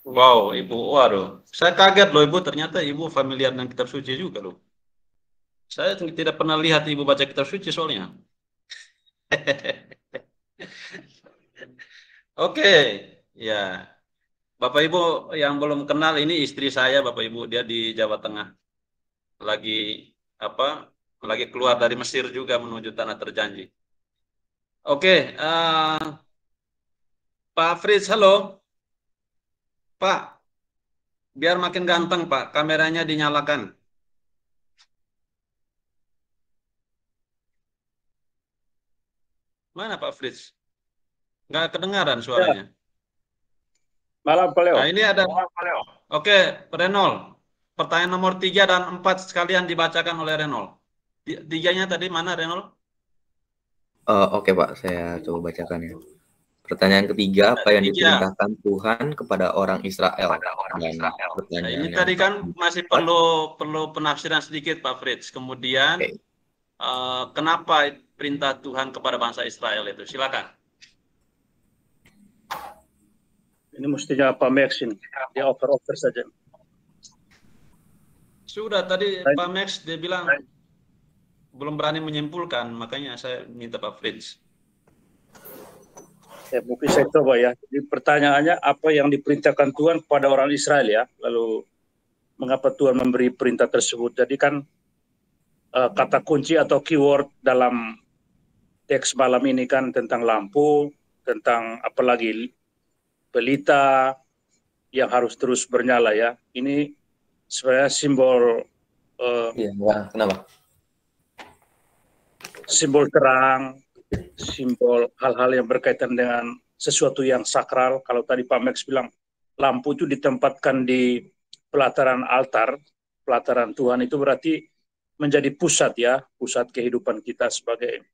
Wow, Ibu, waduh, saya kaget loh Ibu, ternyata Ibu familiar dengan kitab suci juga loh. Saya tidak pernah lihat Ibu baca kitab suci soalnya. Oke, ya. Bapak Ibu yang belum kenal, ini istri saya, Bapak Ibu, dia di Jawa Tengah. Lagi keluar dari Mesir juga menuju tanah terjanji. Oke, Pak Fritz, halo. Pak, biar makin ganteng, Pak, kameranya dinyalakan. Mana Pak Fritz? Nggak kedengaran suaranya. Malam, Pak Leo. Nah, ini ada. Oke, Renol. Pertanyaan nomor 3 dan 4 sekalian dibacakan oleh Renol. Tiganya tadi mana, Renol? Oke Pak, saya coba bacakan ya. Pertanyaan ketiga, apa yang diperintahkan Tuhan kepada orang Israel? Nah, ini tadi kan masih perlu penafsiran sedikit Pak Fritz. Kemudian kenapa perintah Tuhan kepada bangsa Israel itu? Silakan. Ini mestinya Pak Max ini, dia over saja. Sudah tadi Pak Max dia bilang belum berani menyimpulkan, makanya saya minta Pak Fritz. Ya, mungkin saya coba ya. Jadi pertanyaannya apa yang diperintahkan Tuhan kepada orang Israel ya? Lalu mengapa Tuhan memberi perintah tersebut? Jadi kan kata kunci atau keyword dalam teks malam ini kan tentang lampu, tentang apalagi pelita yang harus terus bernyala ya. Ini sebenarnya simbol kenapa? Simbol terang, simbol hal-hal yang berkaitan dengan sesuatu yang sakral. Kalau tadi Pak Max bilang lampu itu ditempatkan di pelataran altar, pelataran Tuhan, itu berarti menjadi pusat ya, pusat kehidupan kita sebagai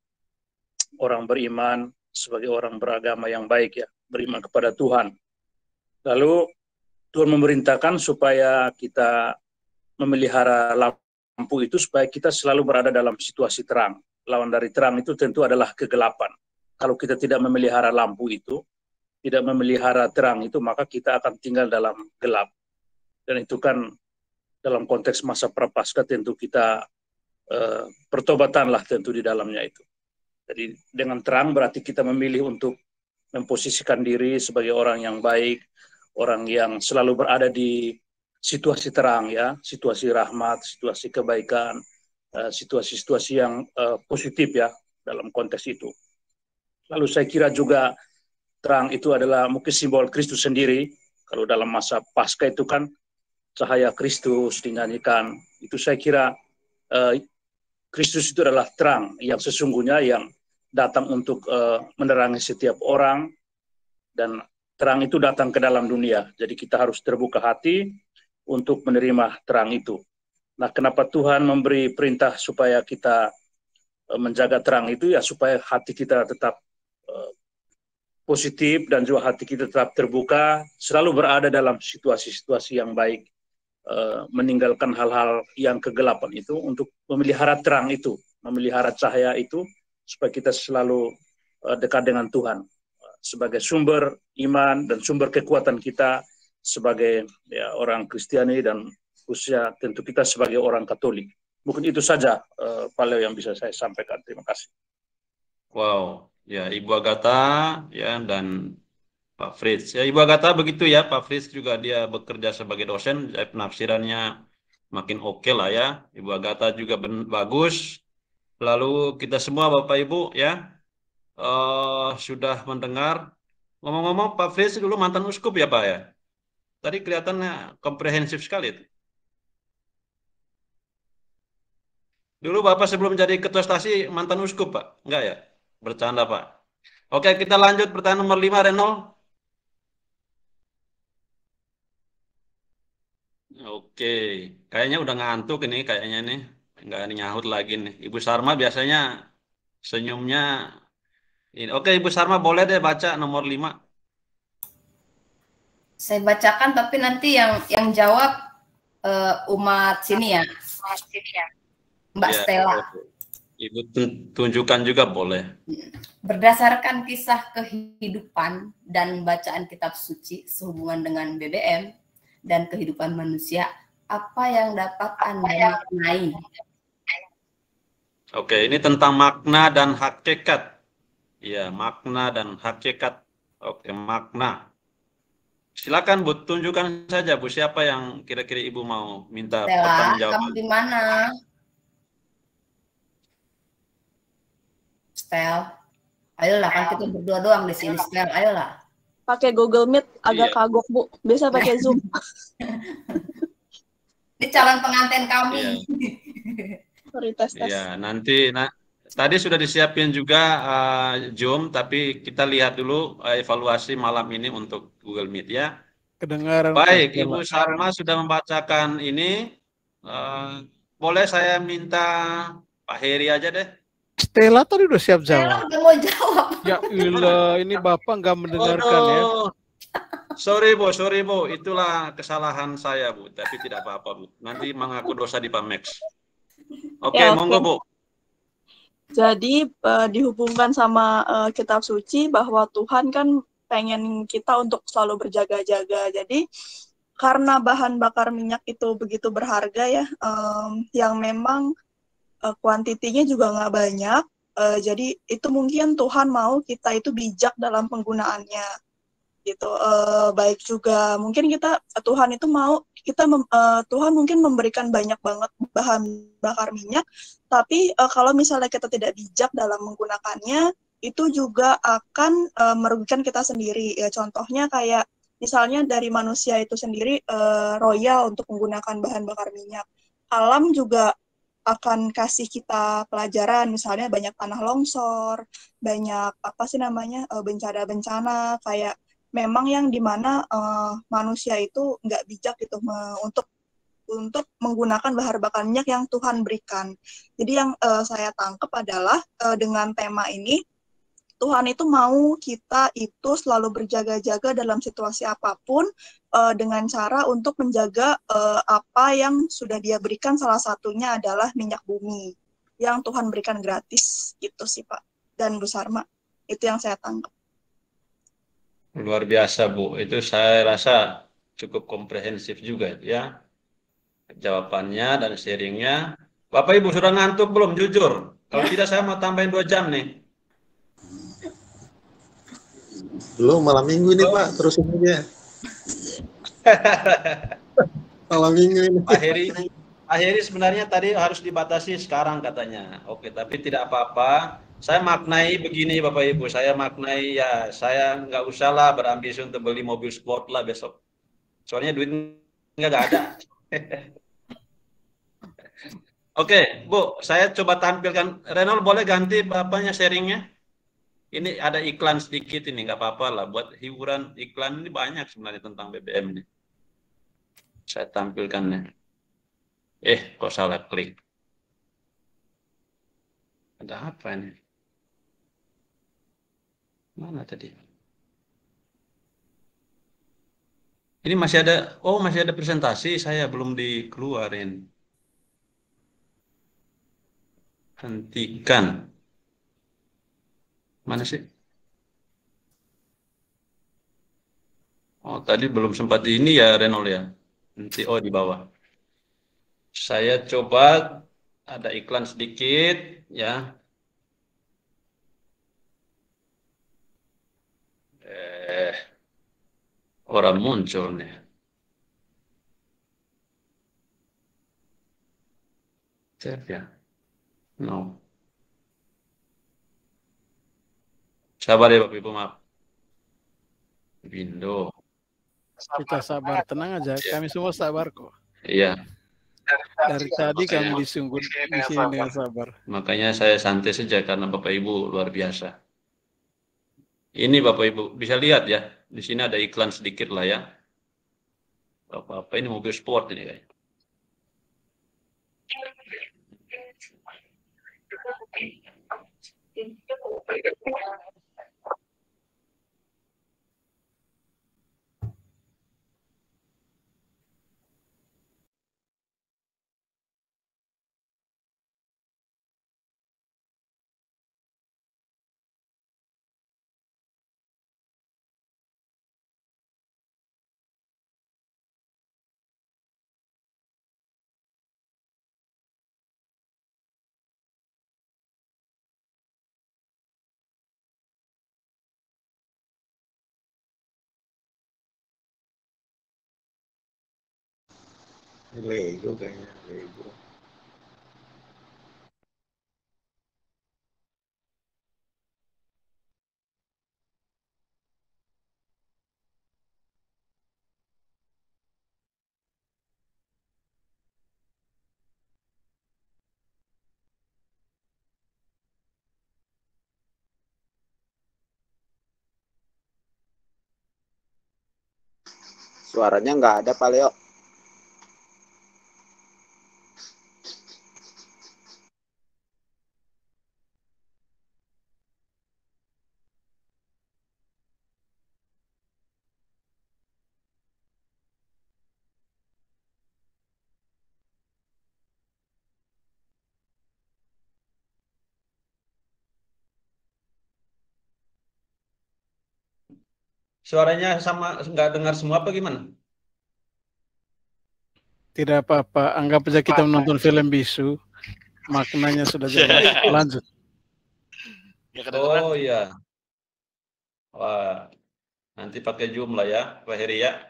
orang beriman, sebagai orang beragama yang baik ya, beriman kepada Tuhan. Lalu Tuhan memerintahkan supaya kita memelihara lampu itu supaya kita selalu berada dalam situasi terang. Lawan dari terang itu tentu adalah kegelapan. Kalau kita tidak memelihara lampu itu, tidak memelihara terang itu, maka kita akan tinggal dalam gelap. Dan itu kan dalam konteks masa prapaskah tentu kita pertobatanlah tentu di dalamnya itu. Jadi dengan terang berarti kita memilih untuk memposisikan diri sebagai orang yang baik, orang yang selalu berada di situasi terang ya, situasi rahmat, situasi kebaikan, situasi-situasi yang positif ya dalam konteks itu. Lalu saya kira juga terang itu adalah mungkin simbol Kristus sendiri. Kalau dalam masa Paskah itu kan cahaya Kristus dinyanyikan. Itu saya kira Kristus itu adalah terang yang sesungguhnya yang datang untuk menerangi setiap orang, dan terang itu datang ke dalam dunia. Jadi kita harus terbuka hati untuk menerima terang itu. Nah, kenapa Tuhan memberi perintah supaya kita menjaga terang itu ya, supaya hati kita tetap positif dan juga hati kita tetap terbuka, selalu berada dalam situasi-situasi yang baik, meninggalkan hal-hal yang kegelapan itu untuk memelihara terang itu, memelihara cahaya itu, supaya kita selalu dekat dengan Tuhan sebagai sumber iman dan sumber kekuatan kita sebagai ya, orang Kristiani dan khususnya tentu kita sebagai orang Katolik. Mungkin itu saja Pak Leo yang bisa saya sampaikan. Terima kasih. Wow, ya Ibu Agatha ya dan Pak Fritz. Ya Ibu Agatha begitu ya, Pak Fritz juga dia bekerja sebagai dosen, penafsirannya makin oke lah ya. Ibu Agatha juga bagus. Lalu kita semua Bapak Ibu ya sudah mendengar. Ngomong-ngomong Pak Fritz dulu mantan uskup ya Pak ya? Tadi kelihatannya komprehensif sekali itu. Dulu Bapak sebelum jadi ketua stasi mantan uskup Pak? Enggak ya? Bercanda Pak. Oke, kita lanjut pertanyaan nomor 5 Renol. Oke, kayaknya udah ngantuk ini kayaknya nih. Enggak nyahut lagi nih. Ibu Sarma biasanya senyumnya ini. Oke, Ibu Sarma boleh deh baca nomor 5. Saya bacakan tapi nanti yang jawab umat sini ya. Mbak Ya, Stella. Ibu tunjukkan juga boleh. Berdasarkan kisah kehidupan dan bacaan kitab suci sehubungan dengan BBM dan kehidupan manusia, apa yang dapat Anda maknai? Oke, ini tentang makna dan hakikat. Ya, makna dan hakikat. Oke, makna. Silakan Bu, tunjukkan saja Bu, siapa yang kira-kira Ibu mau minta Stella, pertanggungjawaban. kamu di mana? Stel, Ayolah, kan kita berdua doang di sini sekarang. Ayolah. Pakai Google Meet agak Iya. kagok, Bu. Biasa pakai Zoom. Ini calon pengantin kami. Iya. Prioritas tes. Iya, nanti tadi sudah disiapin juga Zoom, tapi kita lihat dulu evaluasi malam ini untuk Google Meet ya. Kedengaran. Baik, Pak. Ibu Sarma sudah membacakan ini. Boleh saya minta Pak Heri aja deh. Stella tadi udah siap Stella jawab. udah mau jawab. Ya ilah, ini Bapak nggak mendengarkan ya. Waduh. Sorry Bu, itulah kesalahan saya Bu, tapi tidak apa-apa Bu. Nanti mengaku dosa di Pak Max. Oke, Ya, monggo Bu. Jadi dihubungkan sama kitab suci bahwa Tuhan kan pengen kita untuk selalu berjaga-jaga. Jadi karena bahan bakar minyak itu begitu berharga ya, yang memang kuantitinya juga nggak banyak. Jadi itu mungkin Tuhan mau kita itu bijak dalam penggunaannya, gitu. Baik juga mungkin Tuhan itu mau Tuhan mungkin memberikan banyak banget bahan bakar minyak, tapi kalau misalnya kita tidak bijak dalam menggunakannya, itu juga akan merugikan kita sendiri. Ya, contohnya kayak misalnya dari manusia itu sendiri royal untuk menggunakan bahan bakar minyak. Alam juga akan kasih kita pelajaran, misalnya banyak tanah longsor, banyak bencana-bencana, kayak memang yang dimana manusia itu nggak bijak gitu untuk menggunakan bahan bakar minyak yang Tuhan berikan. Jadi yang saya tangkap adalah dengan tema ini, Tuhan itu mau kita itu selalu berjaga-jaga dalam situasi apapun dengan cara untuk menjaga apa yang sudah Dia berikan. Salah satunya adalah minyak bumi yang Tuhan berikan gratis, gitu sih Pak dan Bu Sarma. Itu yang saya tangkap. Luar biasa Bu, itu saya rasa cukup komprehensif juga ya jawabannya dan sharingnya. Bapak Ibu sudah ngantuk belum? Jujur. Kalau tidak saya mau tambahin 2 jam nih. Belum, malam minggu ini Pak, terusin aja. Malam minggu ini. Pak Heri sebenarnya tadi harus dibatasi sekarang katanya. Oke, tapi tidak apa-apa. Saya maknai begini Bapak Ibu, saya maknai ya, saya nggak usah lah berambisi untuk beli mobil sport lah besok. Soalnya duit nggak ada. Oke, Bu, saya coba tampilkan. Renol boleh ganti bapaknya sharingnya? Ini ada iklan sedikit ini, nggak apa-apa lah. Buat hiburan iklan ini banyak sebenarnya tentang BBM ini. Saya tampilkannya. Kok salah klik? Ada apa ini? Mana tadi? Ini masih ada, masih ada presentasi, saya belum dikeluarin. Hentikan. Mana sih? Tadi belum sempat ini ya Renol ya. Nanti di bawah. Saya coba ada iklan sedikit ya. Orang muncul nih. Cek ya. No. Sabar ya Bapak Ibu, maaf. Window. Kita sabar, tenang aja. Kami semua sabar kok. Iya. Dari tadi kami di sini dengan sabar. Makanya saya santai saja karena Bapak Ibu luar biasa. Ini Bapak Ibu bisa lihat ya. Di sini ada iklan sedikit lah ya. Apa ini mobil sport ini kayaknya. Lego kayaknya, Lego. Suaranya nggak ada, Pak Leo. Suaranya sama nggak dengar semua apa gimana? Tidak apa-apa, anggap saja kita menonton film bisu. Maknanya sudah jelas. Lanjut. Oh iya. Wah, nanti pakai Zoom lah ya, Pak Heri ya,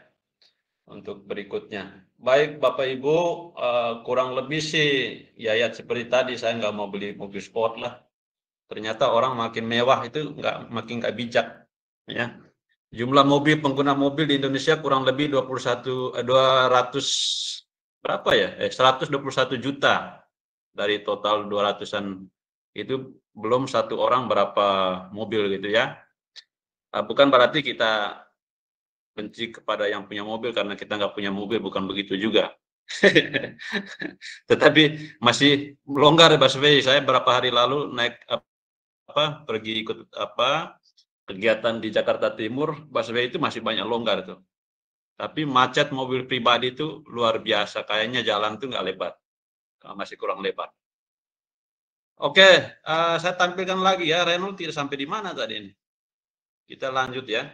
untuk berikutnya. Baik Bapak Ibu, kurang lebih sih ya seperti tadi, saya nggak mau beli mobil sport lah. Ternyata orang makin mewah itu makin nggak bijak, ya. Jumlah pengguna mobil di Indonesia kurang lebih 121 juta dari total 200-an, itu belum satu orang berapa mobil gitu ya. Bukan berarti kita benci kepada yang punya mobil karena kita nggak punya mobil, bukan begitu juga. Tetapi masih longgar ya busway. Saya beberapa hari lalu naik pergi ikut kegiatan di Jakarta Timur, busway itu masih banyak longgar tuh. Tapi macet mobil pribadi itu luar biasa. Kayaknya jalan tuh nggak lebar, masih kurang lebar. Oke, saya tampilkan lagi ya. Reynold tidak sampai di mana tadi ini? Kita lanjut ya.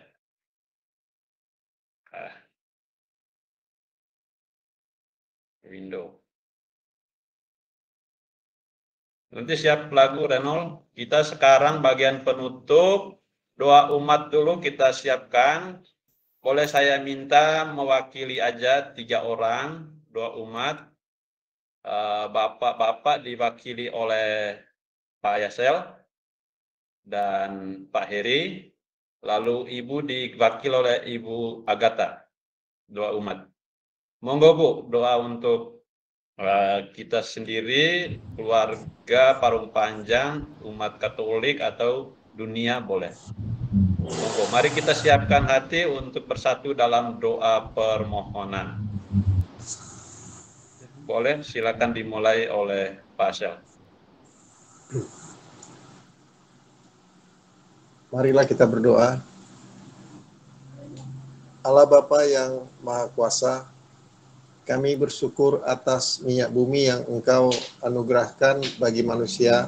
Window. Nanti siap lagu Reynold. Kita sekarang bagian penutup. Doa umat dulu kita siapkan. Boleh saya minta mewakili aja 3 orang doa umat. Bapak-bapak diwakili oleh Pak Yasel dan Pak Heri. Lalu Ibu diwakili oleh Ibu Agatha. Doa umat. Monggo Bu, doa untuk kita sendiri, keluarga, Parung Panjang, umat Katolik atau dunia boleh. Monggo, mari kita siapkan hati untuk bersatu dalam doa permohonan. Boleh, silakan dimulai oleh Pak Syel. Marilah kita berdoa. Allah Bapa yang Maha Kuasa, kami bersyukur atas minyak bumi yang Engkau anugerahkan bagi manusia.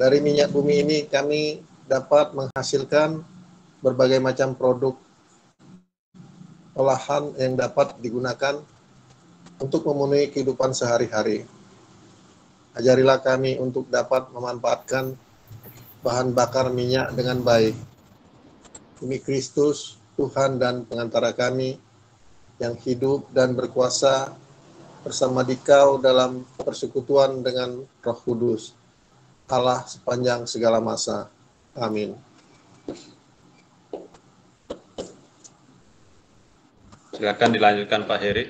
Dari minyak bumi ini kami dapat menghasilkan berbagai macam produk olahan yang dapat digunakan untuk memenuhi kehidupan sehari-hari. Ajarilah kami untuk dapat memanfaatkan bahan bakar minyak dengan baik. Demi Kristus, Tuhan dan pengantara kami, yang hidup dan berkuasa bersama Dikau dalam persekutuan dengan Roh Kudus, Allah sepanjang segala masa. Amin. Silakan dilanjutkan Pak Heri.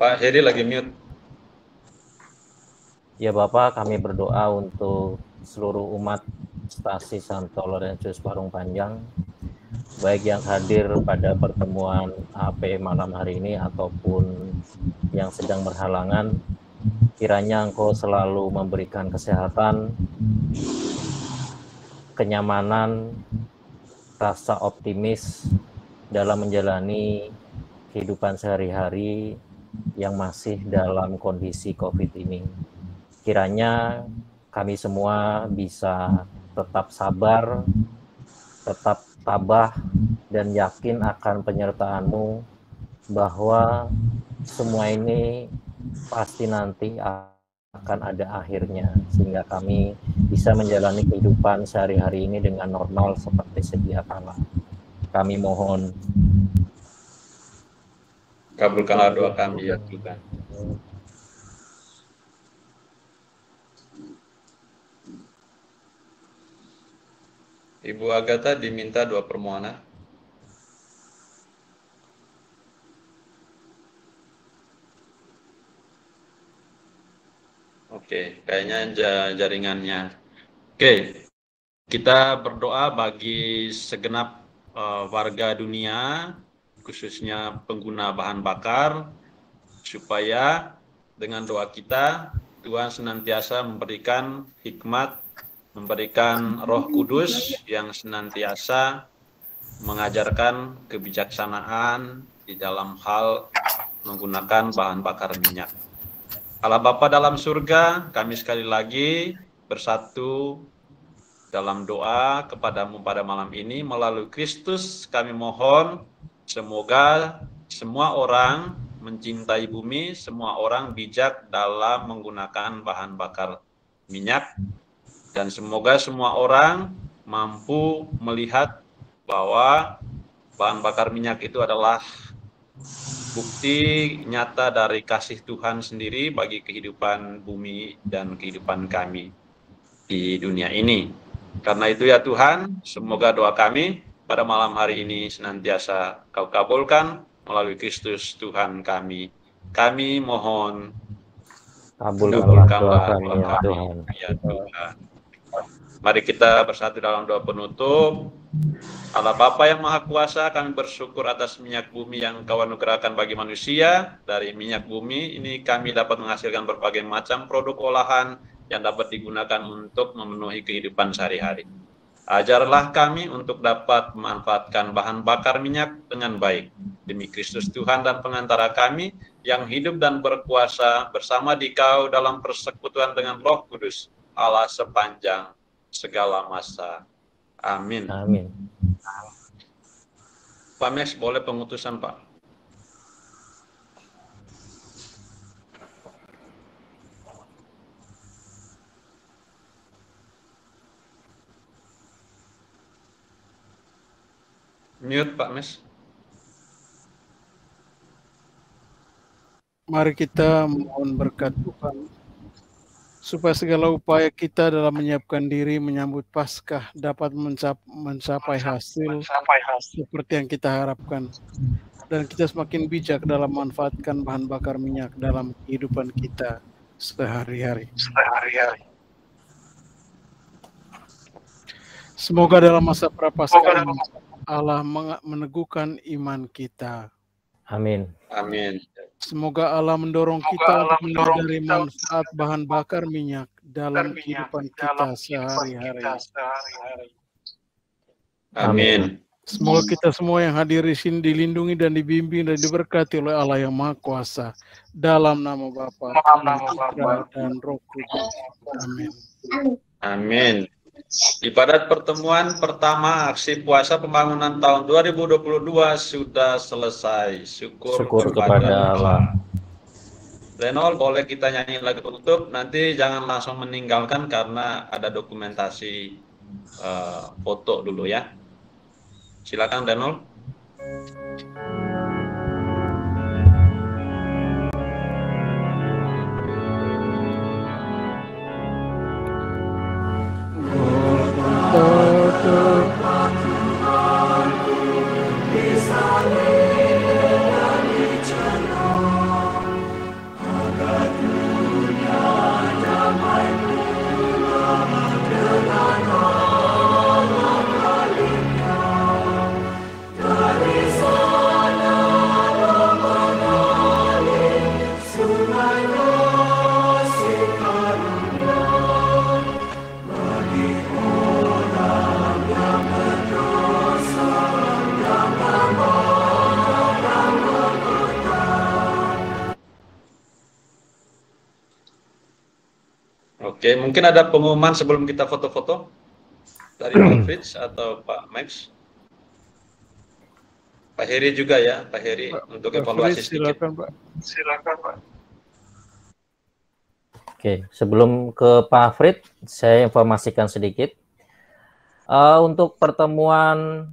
Pak Heri lagi mute. Ya Bapak, kami berdoa untuk seluruh umat Stasi Santo Laurentius Parung Panjang, baik yang hadir pada pertemuan AP malam hari ini ataupun yang sedang berhalangan. Kiranya Engkau selalu memberikan kesehatan, kenyamanan, rasa optimis dalam menjalani kehidupan sehari-hari yang masih dalam kondisi COVID ini. Kiranya kami semua bisa tetap sabar, tetap tabah, dan yakin akan penyertaan-Mu bahwa semua ini pasti nanti akan ada akhirnya, sehingga kami bisa menjalani kehidupan sehari-hari ini dengan normal seperti sedia kala. Kami mohon. Kabulkanlah doa kami ya Tuhan. Ibu Agatha diminta doa permohonan. Oke, kayaknya jaringannya. Oke, kita berdoa bagi segenap warga dunia, khususnya pengguna bahan bakar, supaya dengan doa kita, Tuhan senantiasa memberikan hikmat, memberikan Roh Kudus yang senantiasa mengajarkan kebijaksanaan di dalam hal menggunakan bahan bakar minyak. Allah Bapa dalam surga, kami sekali lagi bersatu dalam doa kepadamu pada malam ini. Melalui Kristus kami mohon semoga semua orang mencintai bumi, semua orang bijak dalam menggunakan bahan bakar minyak, dan semoga semua orang mampu melihat bahwa bahan bakar minyak itu adalah bukti nyata dari kasih Tuhan sendiri bagi kehidupan bumi dan kehidupan kami di dunia ini. Karena itu ya Tuhan, semoga doa kami pada malam hari ini senantiasa Kau kabulkan melalui Kristus Tuhan kami. Kami mohon kabulkanlah doa kami, ya Tuhan. Mari kita bersatu dalam doa penutup. Allah Bapa yang Maha Kuasa, kami bersyukur atas minyak bumi yang Kau anugerahkan bagi manusia. Dari minyak bumi ini kami dapat menghasilkan berbagai macam produk olahan yang dapat digunakan untuk memenuhi kehidupan sehari-hari. Ajarlah kami untuk dapat memanfaatkan bahan bakar minyak dengan baik. Demi Kristus Tuhan dan pengantara kami yang hidup dan berkuasa bersama di Kau dalam persekutuan dengan Roh Kudus, Allah sepanjang segala masa. Amin. Amin. Pak Max, boleh pengutusan, Pak? Mute, Pak Mes. Mari kita mohon berkat Tuhan supaya segala upaya kita dalam menyiapkan diri menyambut Paskah dapat mencapai hasil seperti yang kita harapkan, dan kita semakin bijak dalam memanfaatkan bahan bakar minyak dalam kehidupan kita sehari-hari. Semoga dalam masa prapaskah ini Allah meneguhkan iman kita. Amin. Amin. Semoga Allah mendorong kita untuk menyadari manfaat bahan bakar minyak dalam kehidupan kita sehari-hari. Amin. Semoga kita semua yang hadir di sini dilindungi dan dibimbing dan diberkati oleh Allah yang Maha Kuasa. Dalam nama Bapa, Putra, dan Roh Kudus. Amin. Amin. Ibadat pertemuan pertama aksi puasa pembangunan tahun 2022 sudah selesai. Syukur kepada Allah. Renol, boleh kita nyanyi lagu penutup. Nanti jangan langsung meninggalkan karena ada dokumentasi foto dulu ya. Silakan Renol. Oke, mungkin ada pengumuman sebelum kita foto-foto dari Pak Fritz atau Pak Max. Pak Heri juga ya, Pak Heri, untuk evaluasi sedikit. Silakan, Pak. Silakan, Pak. Oke, sebelum ke Pak Fritz, saya informasikan sedikit. Untuk pertemuan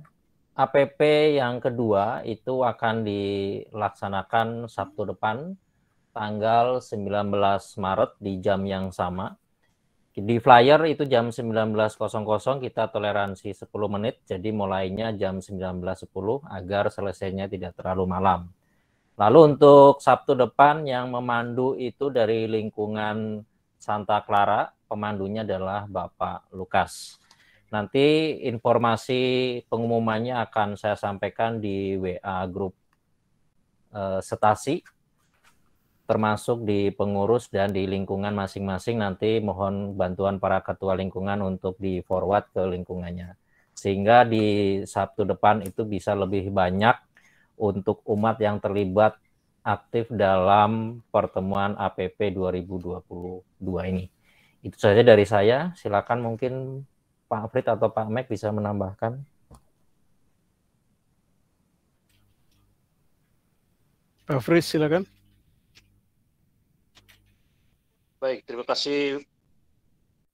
APP yang kedua itu akan dilaksanakan Sabtu depan, tanggal 19 Maret di jam yang sama. Di flyer itu jam 19.00 kita toleransi 10 menit, jadi mulainya jam 19.10 agar selesainya tidak terlalu malam. Lalu untuk Sabtu depan yang memandu itu dari lingkungan Santa Clara, pemandunya adalah Bapak Lukas. Nanti informasi pengumumannya akan saya sampaikan di WA grup Setasi, termasuk di pengurus dan di lingkungan masing-masing. Nanti mohon bantuan para ketua lingkungan untuk di forward ke lingkungannya. Sehingga di Sabtu depan itu bisa lebih banyak untuk umat yang terlibat aktif dalam pertemuan APP 2022 ini. Itu saja dari saya. Silakan mungkin Pak Afrid atau Pak Mek bisa menambahkan. Pak Afrid, silakan. Baik, terima kasih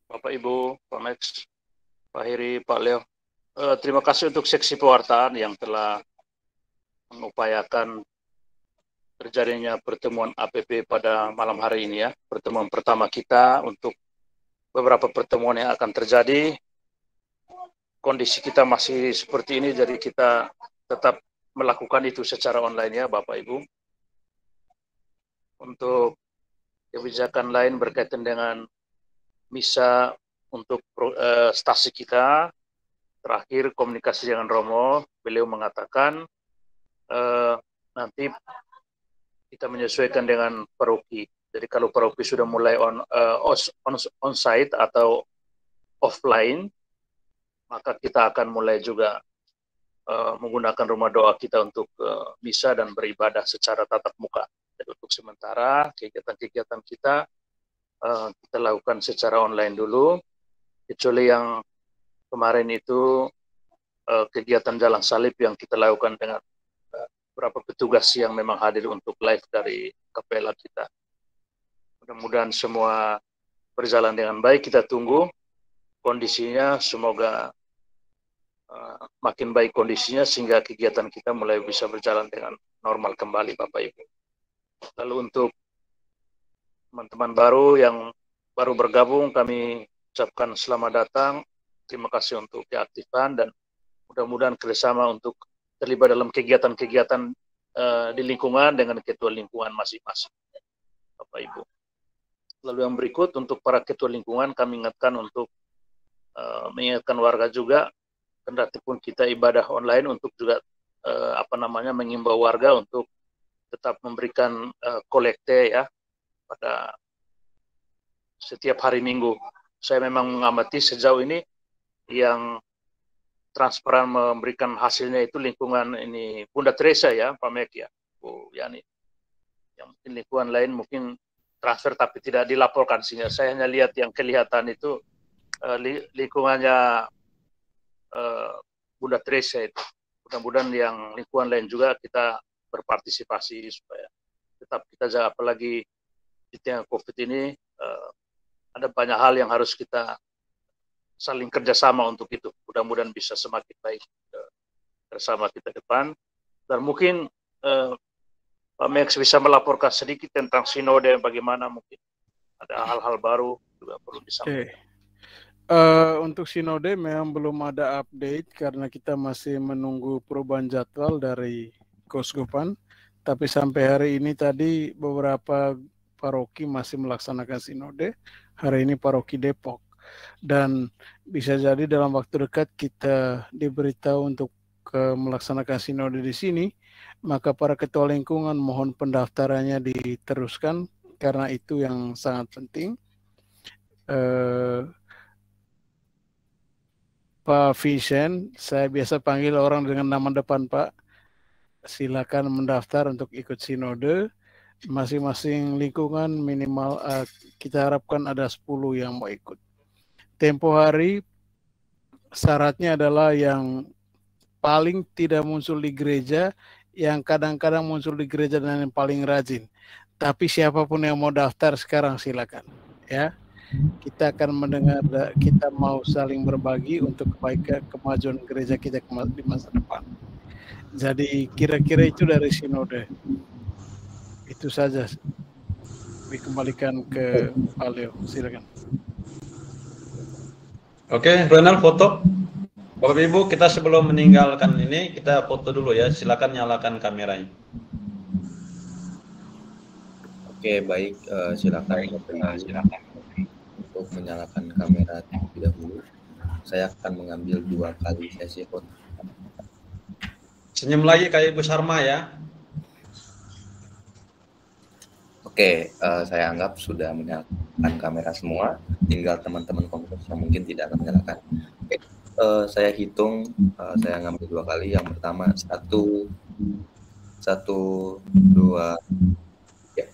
Bapak Ibu, Pak Max, Pak Heri, Pak Leo. Terima kasih untuk seksi pewartaan yang telah mengupayakan terjadinya pertemuan APP pada malam hari ini ya. Pertemuan pertama kita untuk beberapa pertemuan yang akan terjadi. Kondisi kita masih seperti ini, jadi kita tetap melakukan itu secara online ya Bapak Ibu. Untuk kebijakan lain berkaitan dengan misa untuk stasi kita, terakhir komunikasi dengan Romo, beliau mengatakan nanti kita menyesuaikan dengan paroki. Jadi kalau paroki sudah mulai on-site atau offline, maka kita akan mulai juga menggunakan rumah doa kita untuk misa dan beribadah secara tatap muka. Jadi untuk sementara kegiatan-kegiatan kita lakukan secara online dulu, kecuali yang kemarin itu kegiatan jalan salib yang kita lakukan dengan beberapa petugas yang memang hadir untuk live dari kapela kita. Mudah-mudahan semua berjalan dengan baik. Kita tunggu kondisinya, semoga makin baik kondisinya sehingga kegiatan kita mulai bisa berjalan dengan normal kembali Bapak Ibu. Lalu untuk teman-teman baru yang baru bergabung, kami ucapkan selamat datang. Terima kasih untuk keaktifan dan mudah-mudahan kerjasama untuk terlibat dalam kegiatan-kegiatan di lingkungan dengan ketua lingkungan masing-masing Bapak Ibu. Lalu yang berikut untuk para ketua lingkungan kami ingatkan untuk mengingatkan warga juga, kendati pun kita ibadah online, untuk juga mengimbau warga untuk tetap memberikan kolekte ya pada setiap hari Minggu. Saya memang mengamati sejauh ini yang transparan memberikan hasilnya itu lingkungan ini Bunda Teresa ya, Pak Mek ya, Bu Yani. Yang mungkin lingkungan lain mungkin transfer tapi tidak dilaporkan, sehingga saya hanya lihat yang kelihatan itu lingkungannya Bunda Teresa itu. Mudah-mudahan yang lingkungan lain juga kita berpartisipasi supaya tetap kita jaga, apalagi di tengah COVID ini ada banyak hal yang harus kita saling kerjasama untuk itu. Mudah-mudahan bisa semakin baik bersama kita depan. Dan mungkin Pak Max bisa melaporkan sedikit tentang sinode, bagaimana mungkin ada hal-hal baru juga perlu disampaikan. Untuk sinode memang belum ada update karena kita masih menunggu perubahan jadwal dari Keuskupan. Tapi sampai hari ini tadi beberapa paroki masih melaksanakan sinode. Hari ini paroki Depok. Dan bisa jadi dalam waktu dekat kita diberitahu untuk melaksanakan sinode di sini. Maka para ketua lingkungan mohon pendaftarannya diteruskan karena itu yang sangat penting. Pak Vincent, saya biasa panggil orang dengan nama depan Pak. Silakan mendaftar untuk ikut sinode. Masing-masing lingkungan minimal kita harapkan ada 10 yang mau ikut. Tempo hari syaratnya adalah yang paling tidak muncul di gereja, yang kadang-kadang muncul di gereja dan yang paling rajin. Tapi siapapun yang mau daftar sekarang silakan. Ya. Kita akan mendengar, kita mau saling berbagi untuk kebaikan kemajuan gereja kita di masa depan. Jadi kira-kira itu dari sinode. Itu saja. Dikembalikan ke Pak Leo. Silakan. Oke, Ronald foto. Bapak Ibu, kita sebelum meninggalkan ini kita foto dulu ya. Silakan nyalakan kameranya. Oke, baik. Silakan untuk menyalakan kamera terlebih dahulu. Saya akan mengambil 2 kali sesi foto. Senyum lagi kayak Ibu Sarma ya. Oke, saya anggap sudah menyalakan kamera semua. Tinggal teman-teman komunitas yang mungkin tidak akan menyalakan. Oke, saya hitung, saya ngambil 2 kali. Yang pertama 1, 2, ya.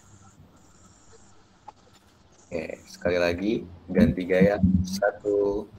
Oke, sekali lagi ganti gaya 1,